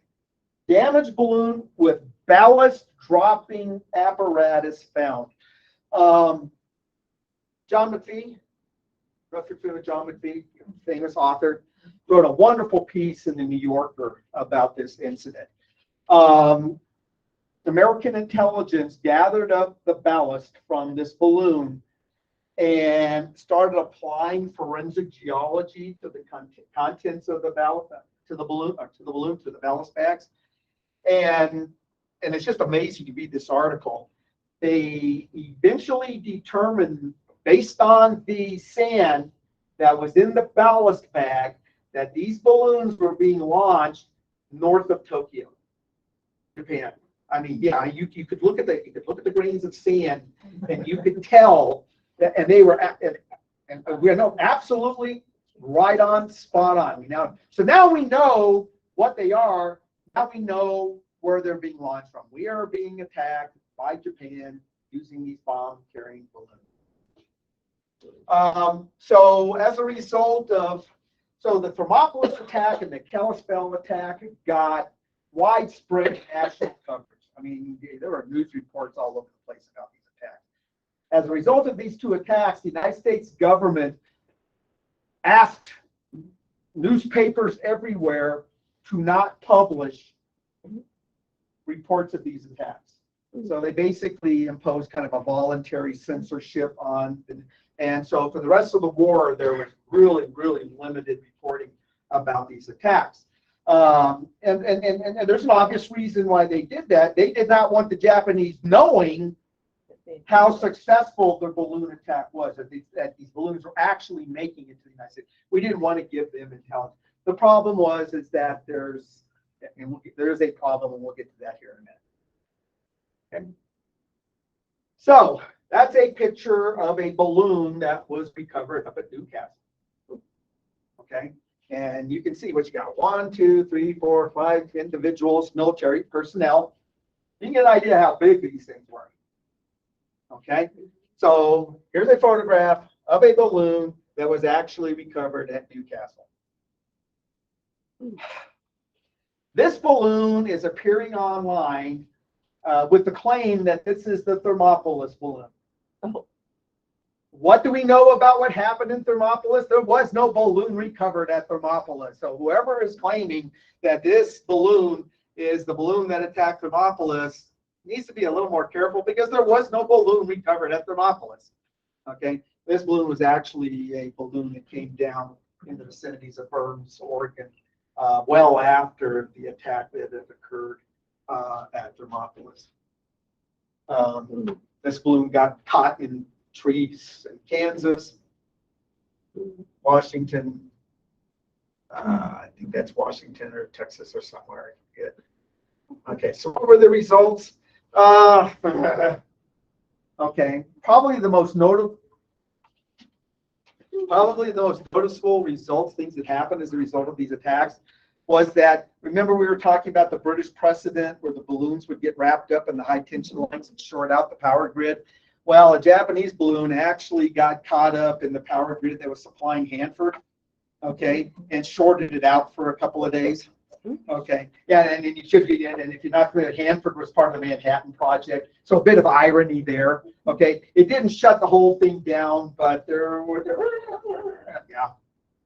Speaker 2: Damaged balloon with ballast dropping apparatus found. John McPhee, Rutherford John McPhee, famous author, wrote a wonderful piece in the New Yorker about this incident. American intelligence gathered up the ballast from this balloon and started applying forensic geology to the contents of the ballast, to the ballast bags. And it's just amazing to read this article. They eventually determined, based on the sand that was in the ballast bag, that these balloons were being launched north of Tokyo, Japan. I mean, yeah, you could look at the grains of sand, and you could tell that, and they were, and we know absolutely right on, spot on. So now we know what they are. Now we know where they're being launched from. We are being attacked by Japan using these bomb-carrying balloons. So as a result of, the Thermopolis attack and the Kalispell attack got widespread national coverage. I mean, there were news reports all over the place about these attacks. As a result of these two attacks, the United States government asked newspapers everywhere to not publish reports of these attacks. So they basically imposed kind of a voluntary censorship on, and so for the rest of the war, there was really, really limited reporting about these attacks. And there's an obvious reason why they did that. They did not want the Japanese knowing how successful their balloon attack was, that these balloons were actually making it to the United States. We didn't want to give them intelligence. The problem is that there is a problem, and we'll get to that here in a minute. Okay. So that's a picture of a balloon that was recovered up at Newcastle. Okay. And you can see what you got. 1, 2, 3, 4, 5 individuals, military personnel. You can get an idea how big these things were. Okay. So here's a photograph of a balloon that was actually recovered at Newcastle. This balloon is appearing online with the claim that this is the Thermopolis balloon. What do we know about what happened in Thermopolis? There was no balloon recovered at Thermopolis. So whoever is claiming that this balloon is the balloon that attacked Thermopolis needs to be a little more careful, because there was no balloon recovered at Thermopolis. Okay, this balloon was actually a balloon that came down in the vicinities of Burns, Oregon, well after the attack that had occurred at Thermopolis. This balloon got caught in trees in Kansas, Washington. I think that's Washington or Texas or somewhere. Okay, so what were the results? Okay, probably the most noticeable results, things that happened as a result of these attacks, was that, remember we were talking about the British precedent where the balloons would get wrapped up in the high tension lines and short out the power grid? Well, a Japanese balloon actually got caught up in the power grid that was supplying Hanford, okay, and shorted it out for a couple of days. Okay, yeah, and you should be, and if you're not clear, Hanford was part of the Manhattan Project, so a bit of irony there. Okay, it didn't shut the whole thing down, but there were, yeah,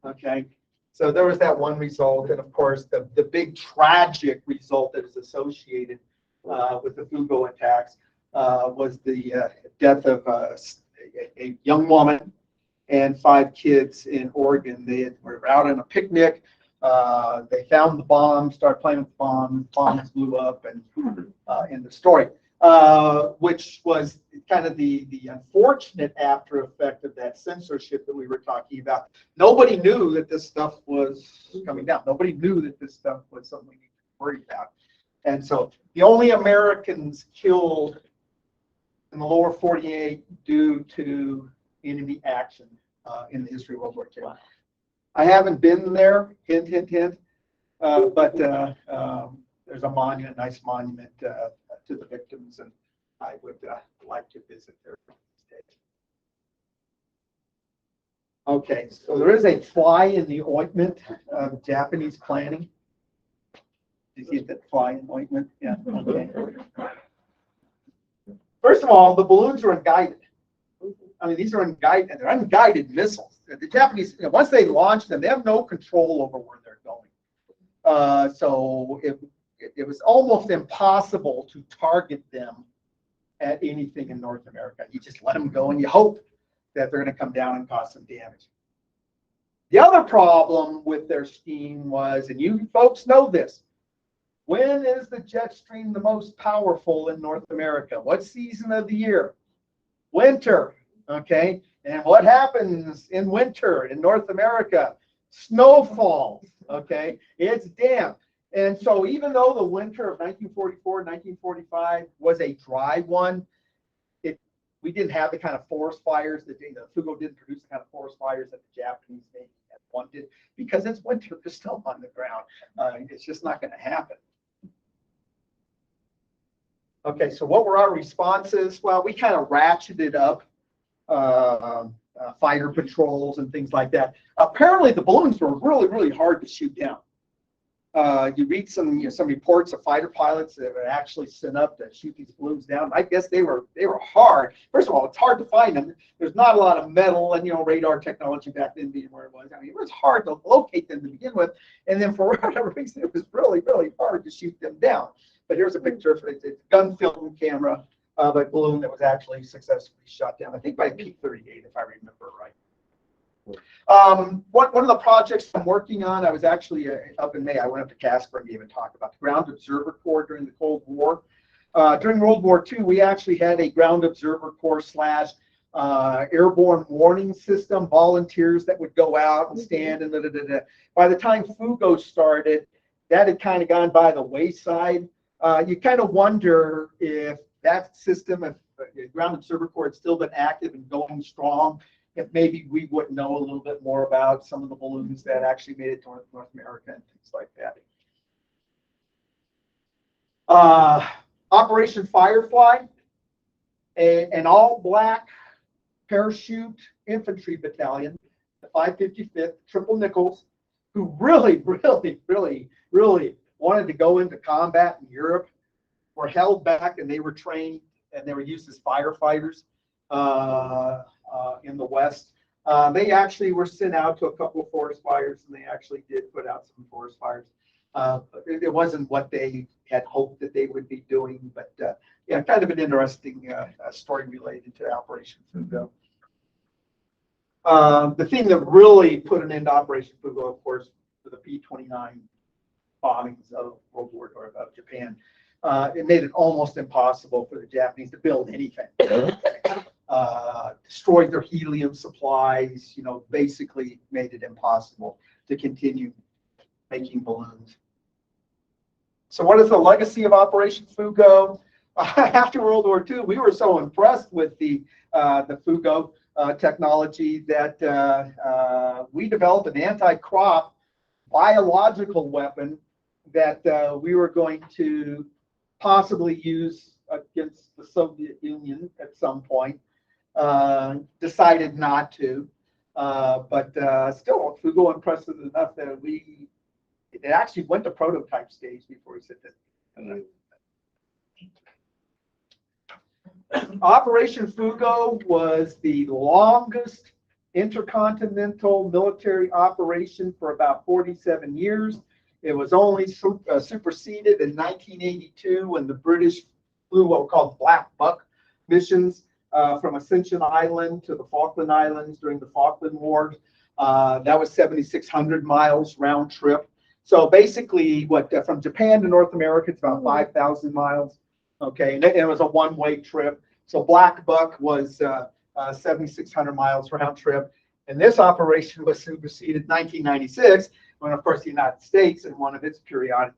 Speaker 2: okay. So there was that one result, and of course the big tragic result that is associated with the FuGo attacks was the death of a young woman and 5 kids in Oregon. They were out on a picnic. They found the bomb, started playing with the bomb. Bombs blew up, and in the story, which was kind of the unfortunate after effect of that censorship that we were talking about. Nobody knew that this stuff was coming down. Nobody knew that this stuff was something we need to worry about. And so the only Americans killed in the lower 48 due to enemy action in the history of World War II. I haven't been there, hint, hint, hint, but there's a monument, nice monument to the victims, and I would like to visit there these days. Okay, so there is a fly in the ointment of Japanese planning. Did you get that fly in the ointment? Yeah, okay. First of all, the balloons are unguided. I mean, these are unguided, they're unguided missiles. The Japanese, once they launch them, they have no control over where they're going. So it was almost impossible to target them at anything in North America. You just let them go and you hope that they're going to come down and cause some damage. The other problem with their scheme was, and you folks know this, when is the jet stream the most powerful in North America? What season of the year? Winter, okay? And what happens in winter in North America? Snow falls, okay? It's damp. And so even though the winter of 1944, 1945 was a dry one, we didn't have the kind of forest fires that the FuGo didn't produce the kind of forest fires that the Japanese Navy had wanted because it's winter, there's snow on the ground. It's just not going to happen. Okay, so what were our responses? Well, we kind of ratcheted up fighter patrols and things like that. Apparently, the balloons were really, really hard to shoot down. You read some reports of fighter pilots that were actually sent up to shoot these balloons down. I guess they were hard. First of all, it's hard to find them. There's not a lot of metal and radar technology back then being where it was. I mean, it was hard to locate them to begin with, and then for whatever reason, it was really, really hard to shoot them down. But here's a picture of it. It's a gun film camera of a balloon that was actually successfully shot down. I think by a P-38, if I remember right. One of the projects I'm working on, I was actually up in May. I went up to Casper and gave a talk about the Ground Observer Corps during the Cold War. During World War II, we actually had a Ground Observer Corps / airborne warning system, volunteers that would go out and stand and da. By the time FuGo started, that had kind of gone by the wayside. You kind of wonder if that system, if the Ground Observer Corps had still been active and going strong, if maybe we would know a little bit more about some of the balloons that actually made it to North America and things like that. Operation Firefly, an all-black parachute infantry battalion, the 555th Triple Nickels, who really, really, really, really wanted to go into combat in Europe, were held back, and they were trained and they were used as firefighters in the West. They actually were sent out to a couple of forest fires, and they actually did put out some forest fires. It wasn't what they had hoped that they would be doing, but yeah, kind of an interesting story related to Operation FuGo. The thing that really put an end to Operation FuGo, of course, were the P-29 bombings of World War or of Japan. It made it almost impossible for the Japanese to build anything. Destroyed their helium supplies, basically made it impossible to continue making balloons. So what is the legacy of Operation FuGo? After World War II, we were so impressed with the FuGo technology that we developed an anti-crop biological weapon that we were going to possibly use against the Soviet Union at some point. Decided not to, but still, FuGo impressed us enough that it actually went to prototype stage before we said that. Operation FuGo was the longest intercontinental military operation for about 47 years. It was only superseded in 1982 when the British flew what were called Black Buck missions from Ascension Island to the Falkland Islands during the Falkland Wars. That was 7,600 miles round trip. So basically, from Japan to North America, it's about 5,000 miles. Okay, and it was a one-way trip. So Black Buck was 7,600 miles round trip. And this operation was superseded in 1996 when, of course, the United States, in one of its periodic,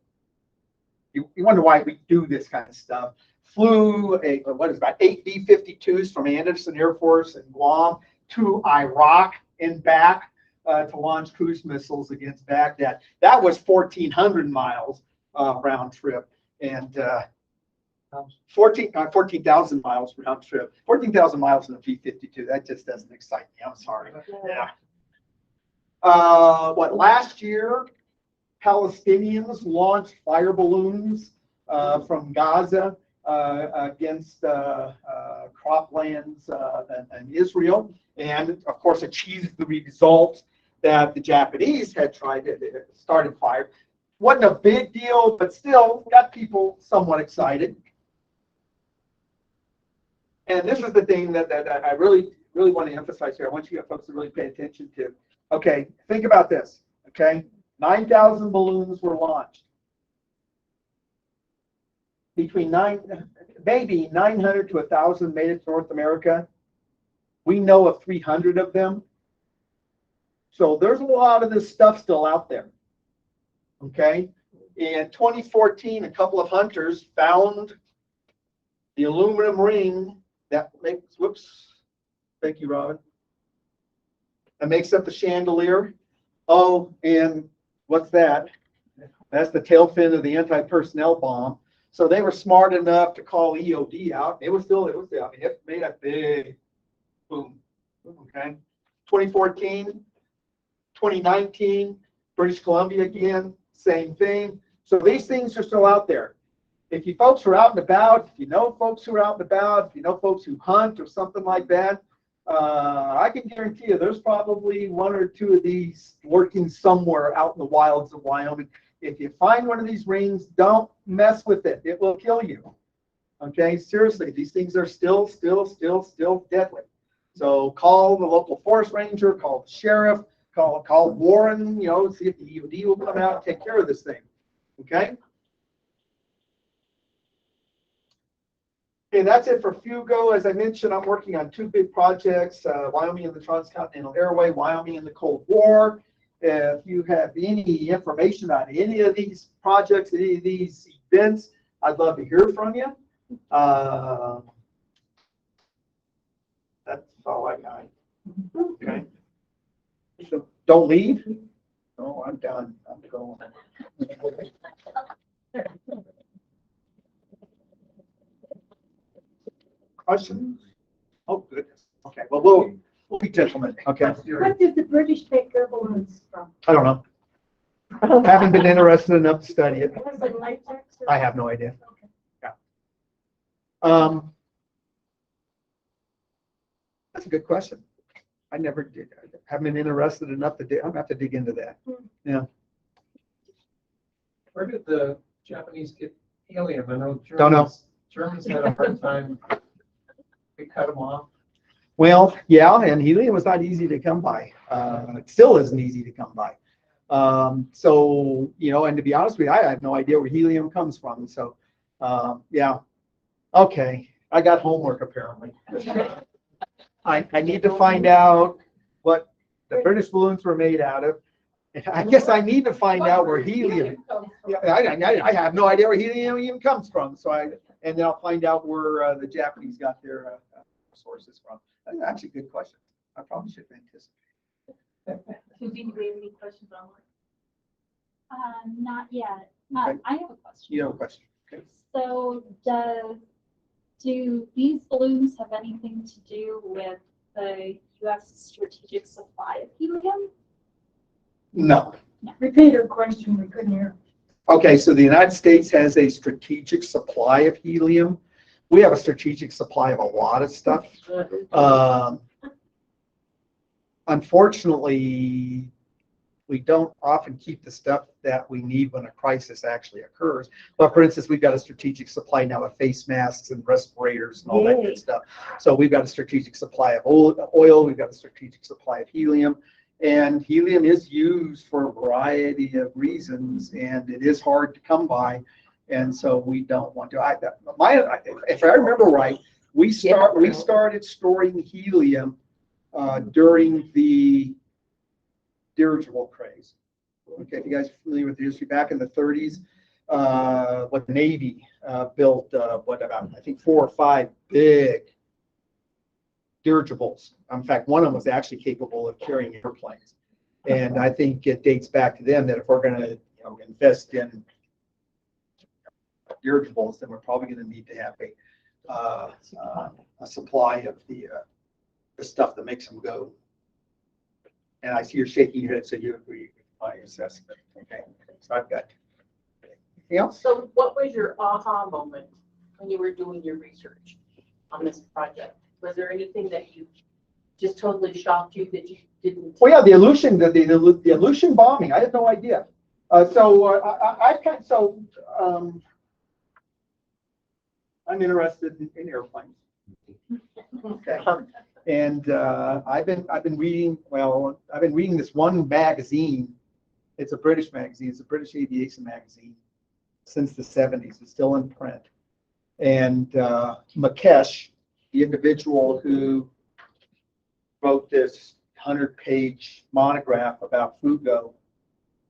Speaker 2: you wonder why we do this kind of stuff, flew about 8 B-52s from Anderson Air Force in Guam to Iraq and back to launch cruise missiles against Baghdad. That was 1,400 miles round trip, and 14,000 miles round trip. 14,000 miles in a B-52. That just doesn't excite me. I'm sorry. Yeah. Last year, Palestinians launched fire balloons from Gaza against croplands and Israel, and of course achieved the result that the Japanese had tried to started fire. Wasn't a big deal, but still got people somewhat excited. And this is the thing that I really want to emphasize here. I want you folks to really pay attention to. Okay, think about this. Okay, 9,000 balloons were launched. Between maybe 900 to 1,000 made it to North America. We know of 300 of them. So there's a lot of this stuff still out there. Okay, in 2014, a couple of hunters found the aluminum ring that makes, whoops, thank you, Robin. That makes up the chandelier. Oh, and what's that? That's the tail fin of the anti-personnel bomb. So they were smart enough to call EOD out. It was, I mean, it made a big boom. Okay. 2014, 2019, British Columbia again, same thing. So these things are still out there. If you folks are out and about, if you know folks who are out and about, if you know folks who hunt or something like that, I can guarantee you there's probably one or two of these lurking somewhere out in the wilds of Wyoming. If you find one of these rings, don't mess with it. It will kill you. Okay, seriously, these things are still deadly. So call the local forest ranger, call the sheriff, call Warren, you know, see if the EOD will come out and take care of this thing. Okay. Okay, that's it for FuGo. As I mentioned, I'm working on two big projects, Wyoming and the Transcontinental Airway, Wyoming and the Cold War. If you have any information on any of these projects, any of these events, I'd love to hear from you. That's all I got. Okay. So don't leave. No, I'm done. I'm going. Questions? Oh, goodness. Okay. Well, we'll be gentlemen. Okay.
Speaker 3: What did the British take their balloons from?
Speaker 2: I don't know. Haven't been interested enough to study it.
Speaker 3: Was it latex or-
Speaker 2: I have no idea.
Speaker 3: Okay.
Speaker 2: Yeah. That's a good question. I never did. I haven't been interested enough to dig. I'm gonna have to dig into that. Yeah.
Speaker 4: Where did the Japanese get helium? I know
Speaker 2: Don't know.
Speaker 4: Germans had a hard time. They cut them off.
Speaker 2: Well, yeah, and helium was not easy to come by. It still isn't easy to come by. So, you know, and to be honest with you, I have no idea where helium comes from. So, yeah. Okay. I got homework apparently. I need to find out what the British balloons were made out of. I guess I need to find out where helium. Yeah, I have no idea where helium even comes from. So and then I'll find out where the Japanese got their sources from. That's actually a good question. I probably should anticipate.
Speaker 1: Susie, do we have any questions online?
Speaker 5: Not yet.
Speaker 2: Okay.
Speaker 5: I have a question.
Speaker 2: You have a question? Okay.
Speaker 5: So do these balloons have anything to do with the U.S. strategic supply of helium?
Speaker 2: No.
Speaker 3: Repeat her question, we couldn't hear.
Speaker 2: Okay, so the United States has a strategic supply of helium. We have a strategic supply of a lot of stuff. Unfortunately, we don't often keep the stuff that we need when a crisis actually occurs. But for instance, we've got a strategic supply now of face masks and respirators and all that good stuff. So we've got a strategic supply of oil. We've got a strategic supply of helium. And helium is used for a variety of reasons, and it is hard to come by. And so we don't want to. If I remember right, we started storing helium during the dirigible craze. Okay, if you guys are familiar with the history, back in the 30s, what the Navy built, I think 4 or 5 big dirigibles. In fact, one of them was actually capable of carrying airplanes. And I think it dates back to them that if we're going to invest in dirigibles, then we're probably going to need to have a supply of the stuff that makes them go. And I see you're shaking your head, so you agree with my assessment. Okay, so I've got. Anything else?
Speaker 1: So what was your aha moment when you were doing your research on this project? Was there anything that you just totally shocked you that you didn't?
Speaker 2: Well, yeah, the Aleutian bombing. I had no idea. I'm interested in airplanes. Okay. And I've been reading. Well, I've been reading this one magazine. It's a British magazine. It's a British aviation magazine since the 70s. It's still in print. And Makesh, the individual who wrote this 100-page monograph about FuGo,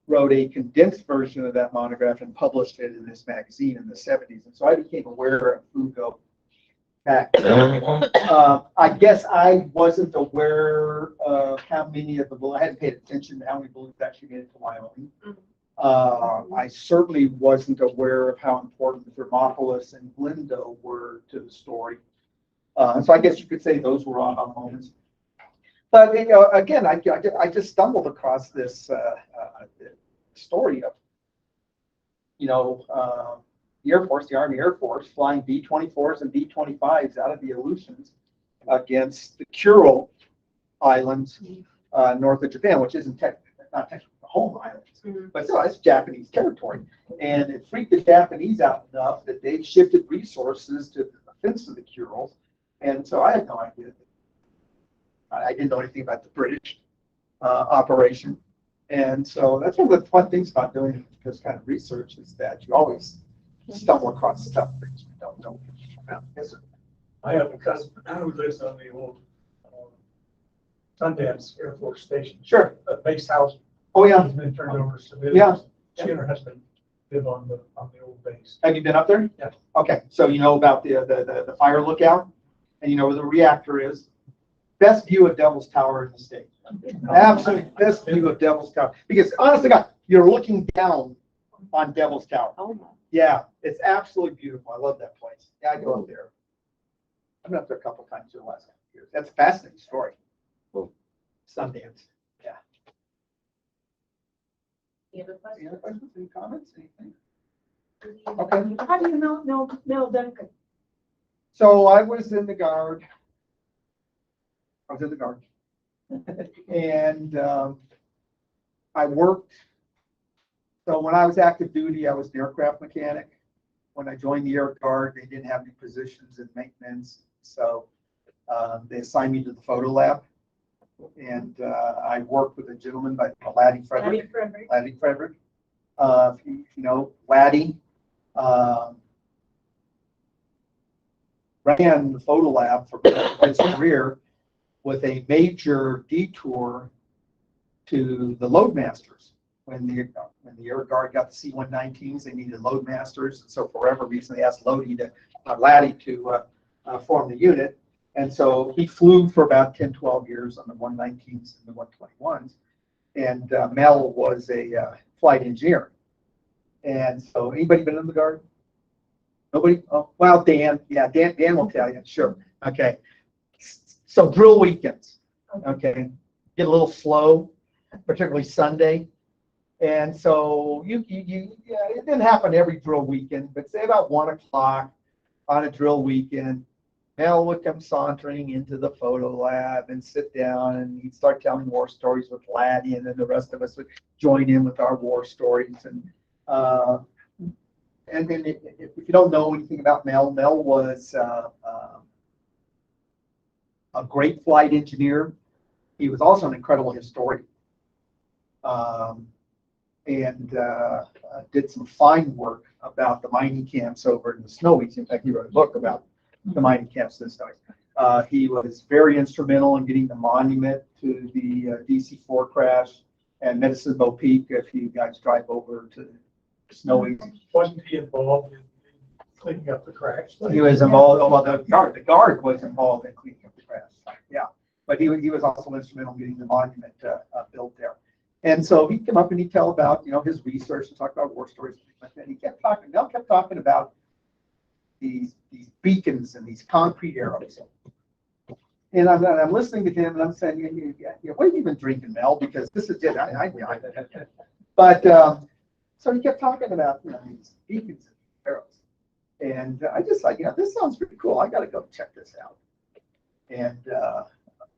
Speaker 2: wrote a condensed version of that monograph and published it in this magazine in the 70s. And so I became aware of FuGo back then. I guess I wasn't aware of how many of the balloons, I hadn't paid attention to how many balloons actually made it to Wyoming. I certainly wasn't aware of how important Thermopolis and Glendo were to the story. So I guess you could say those were aha moments. But again, I just stumbled across this story of, the Air Force, the Army Air Force, flying B-24s and B-25s out of the Aleutians against the Kuril Islands north of Japan, which isn't not technically the home islands, but still, it's Japanese territory. And it freaked the Japanese out enough that they shifted resources to the defense of the Kurils. And so I had no idea. I didn't know anything about the British operation. And so that's one of the fun things about doing this kind of research is that you always stumble across stuff that you don't know about. Yes, sir.
Speaker 6: I have a cousin who lives on the old Sundance Air Force Station.
Speaker 2: Sure.
Speaker 6: Base house.
Speaker 2: Oh, yeah.
Speaker 6: Has been turned over to civilians.
Speaker 2: Yeah.
Speaker 6: She and her husband live on the old base.
Speaker 2: Have you been up there?
Speaker 6: Yeah.
Speaker 2: Okay, so you know about the fire lookout, and you know where the reactor is. Best view of Devil's Tower in the state. Absolutely best view of Devil's Tower. Because honestly, God, you're looking down on Devil's Tower.
Speaker 3: Oh, my.
Speaker 2: Yeah, it's absolutely beautiful. I love that place. Yeah, I go up there. I've been up there a couple times in the last couple of years. That's a fascinating story. Sundance. Yeah.
Speaker 1: Any other questions?
Speaker 2: Any other questions? Any comments? Anything?
Speaker 1: Okay.
Speaker 3: How do you know Mel Duncan?
Speaker 2: So I was in the Guard. And I worked. So when I was active duty, I was an aircraft mechanic. When I joined the Air Guard, they didn't have any positions in maintenance. So they assigned me to the photo lab. And I worked with a gentleman by Laddie Frederick. Laddie Frederick. If you know, Laddie ran the photo lab for his career with a major detour to the loadmasters. When the Air Guard got the C-119s, they needed loadmasters. And so for whatever reason, they asked Laddie to form the unit. And so he flew for about 10, 12 years on the 119s and the 121s. And Mel was a flight engineer. And so anybody been in the Guard? Nobody? Oh, well, Dan. Yeah, Dan will tell you. Sure. Okay. So drill weekends. Okay. Get a little slow, particularly Sunday. And so it didn't happen every drill weekend, but say about 1 o'clock on a drill weekend, Mel would come sauntering into the photo lab and sit down, and he'd start telling war stories with Laddie, and then the rest of us would join in with our war stories. And then if you don't know anything about Mel was a great flight engineer. He was also an incredible historian. And did some fine work about the mining camps over in the Snowies. In fact, he wrote a book about the mining camps in the Snowies. He was very instrumental in getting the monument to the DC-4 crash and Medicine Bow Peak. If you guys drive over to the Snowies,
Speaker 6: Wasn't he involved in cleaning up the cracks?
Speaker 2: he was involved. Well, the guard was involved in cleaning up the crash. Yeah, but he was also instrumental in getting the monument built there. And so he'd come up and he'd tell about, his research and talk about war stories and things like that. And Mel kept talking about these beacons and these concrete arrows. And I'm listening to him and I'm saying, what have you been drinking, Mel? Because this is it. But so he kept talking about, these beacons and arrows. And I just like, this sounds pretty cool. I got to go check this out. And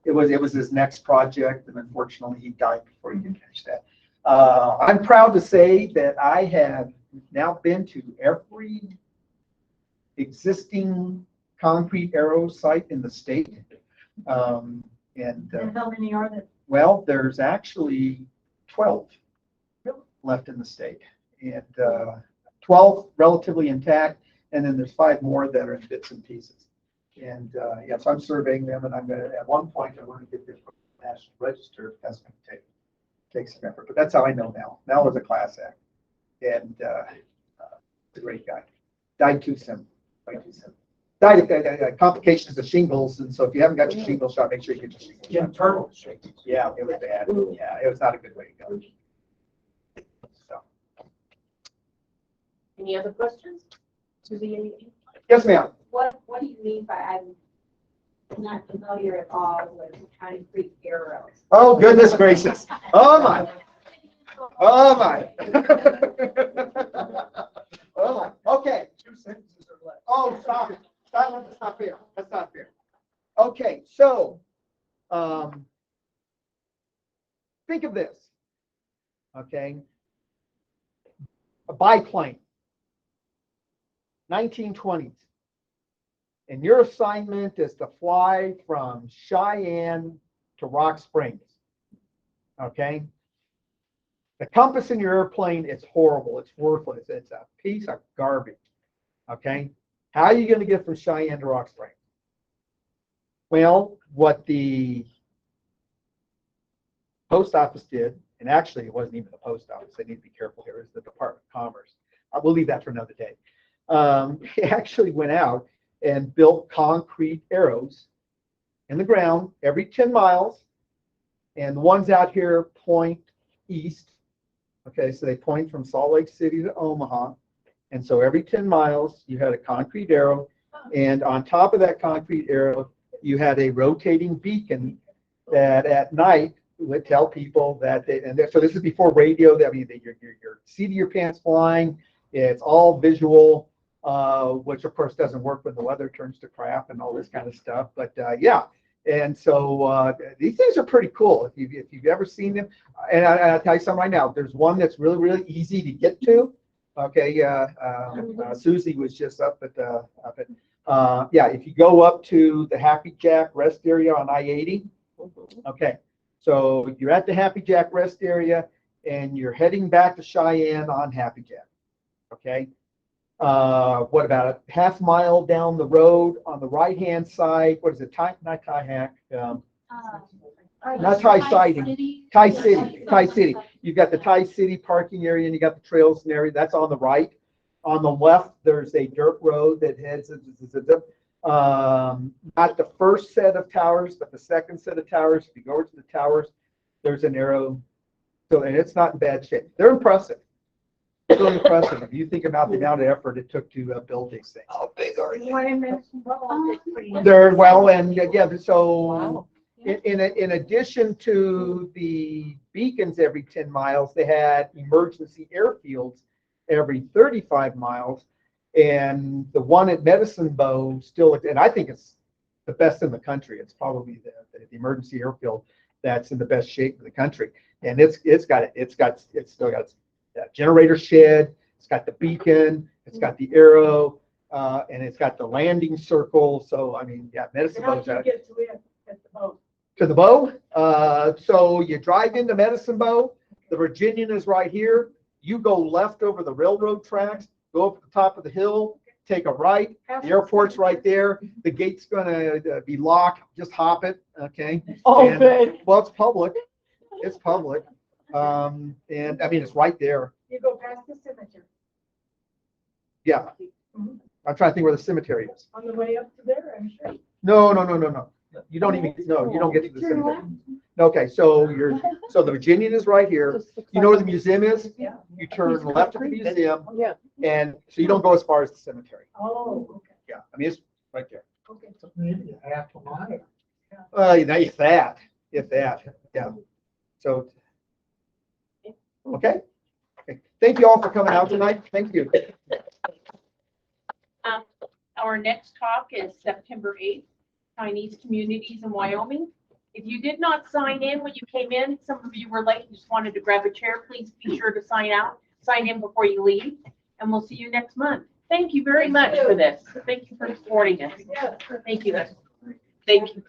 Speaker 2: it was his next project. And unfortunately, he died before he could finish that. I'm proud to say that I have now been to every existing concrete arrow site in the state. And
Speaker 3: how many are there?
Speaker 2: well, there's actually 12 left in the state, and 12 relatively intact, and then there's 5 more that are in bits and pieces. And yes, I'm surveying them, and I'm going to, at one point, I want to get this from the National Register. That's going to take some effort, but that's how I know Mel. Mel was a class act, and a great guy. Died too soon. Died of complications of shingles, and so if you haven't got your shingles shot, make sure you get your shingles shot.
Speaker 4: Internal.
Speaker 2: Yeah, it was bad. Yeah, it was not a good way to go. So,
Speaker 1: Any other questions?
Speaker 3: Susie,
Speaker 2: yes, ma'am.
Speaker 7: What do you mean by I'm not familiar at all with concrete arrows?
Speaker 2: Oh, goodness gracious. Oh, my. Oh, my. Oh, my. Okay.
Speaker 4: 2 sentences or less.
Speaker 2: Oh, stop it. That's not fair. That's not fair. Okay, so think of this. Okay. A biplane. 1920s. And your assignment is to fly from Cheyenne to Rock Springs. Okay. The compass in your airplane is horrible. It's worthless. It's a piece of garbage. Okay. How are you going to get from Cheyenne to Rock Springs? Well, what the post office did, and actually it wasn't even the post office, I need to be careful here, is the Department of Commerce. I will leave that for another day. He actually went out and built concrete arrows in the ground every 10 miles. And the ones out here point east. Okay, so they point from Salt Lake City to Omaha. And so every 10 miles, you had a concrete arrow. And on top of that concrete arrow, you had a rotating beacon that at night would tell people that so this is before radio. I mean, your seat of your pants flying. It's all visual, which of course doesn't work when the weather turns to crap and all this kind of stuff. But yeah, and so these things are pretty cool. If you've ever seen them, and I'll tell you something right now. There's one that's really easy to get to. Okay, Susie was just up at yeah. If you go up to the Happy Jack rest area on I-80, okay. So you're at the Happy Jack rest area, and you're heading back to Cheyenne on Happy Jack. Okay. What about a half mile down the road on the right-hand side? What is it? Not Tie-Hack. Not Tie-Siding. Tie-City. You've got the Tie-City parking area, and you got the trails and area. That's on the right. On the left, there's a dirt road that heads not the first set of towers, but the second set of towers. If you go over to the towers, there's an arrow. So, and it's not in bad shape. They're impressive. It's really impressive if you think about the amount of effort it took to build these things.
Speaker 3: how big are you?
Speaker 2: They're well, and yeah, so
Speaker 3: Wow.
Speaker 2: in addition to the beacons every 10 miles, they had emergency airfields every 35 miles. And the one at Medicine Bow still, and I think it's the best in the country. It's probably the emergency airfield that's in the best shape in the country. And it's still got a generator shed. It's got the beacon. It's got the arrow, and it's got the landing circle. So I mean, yeah, Medicine Bow.
Speaker 3: How do you get to it at the boat?
Speaker 2: To the bow. So you drive into Medicine Bow. The Virginian is right here. You go left over the railroad tracks. Go up to the top of the hill, take a right. The airport's right there. The gate's going to be locked. Just hop it, okay?
Speaker 3: Oh,
Speaker 2: And,
Speaker 3: good.
Speaker 2: well, it's public. It's public. And I mean, it's right there.
Speaker 3: You go past the cemetery
Speaker 2: Yeah. I'm trying to think where the cemetery is.
Speaker 3: on the way up to there, I'm sure.
Speaker 2: No. You don't even, no, you don't get to the cemetery. Okay, so the Virginian is right here. You know where the museum is?
Speaker 3: Yeah.
Speaker 2: You turn left at the museum,
Speaker 3: Yeah.
Speaker 2: and so you don't go as far as the cemetery.
Speaker 3: Oh, okay.
Speaker 2: Yeah, I mean, it's right there.
Speaker 3: Okay.
Speaker 6: Maybe a half a mile.
Speaker 2: If that, yeah. So, okay. Okay. Thank you all for coming out tonight. Thank you.
Speaker 1: Our next talk is September 8th, Chinese communities in Wyoming. If you did not sign in when you came in, some of you were late and just wanted to grab a chair, please be sure to sign in before you leave, and we'll see you next month. Thank you very much for this. Thank you for supporting us. Thank you. Thank you.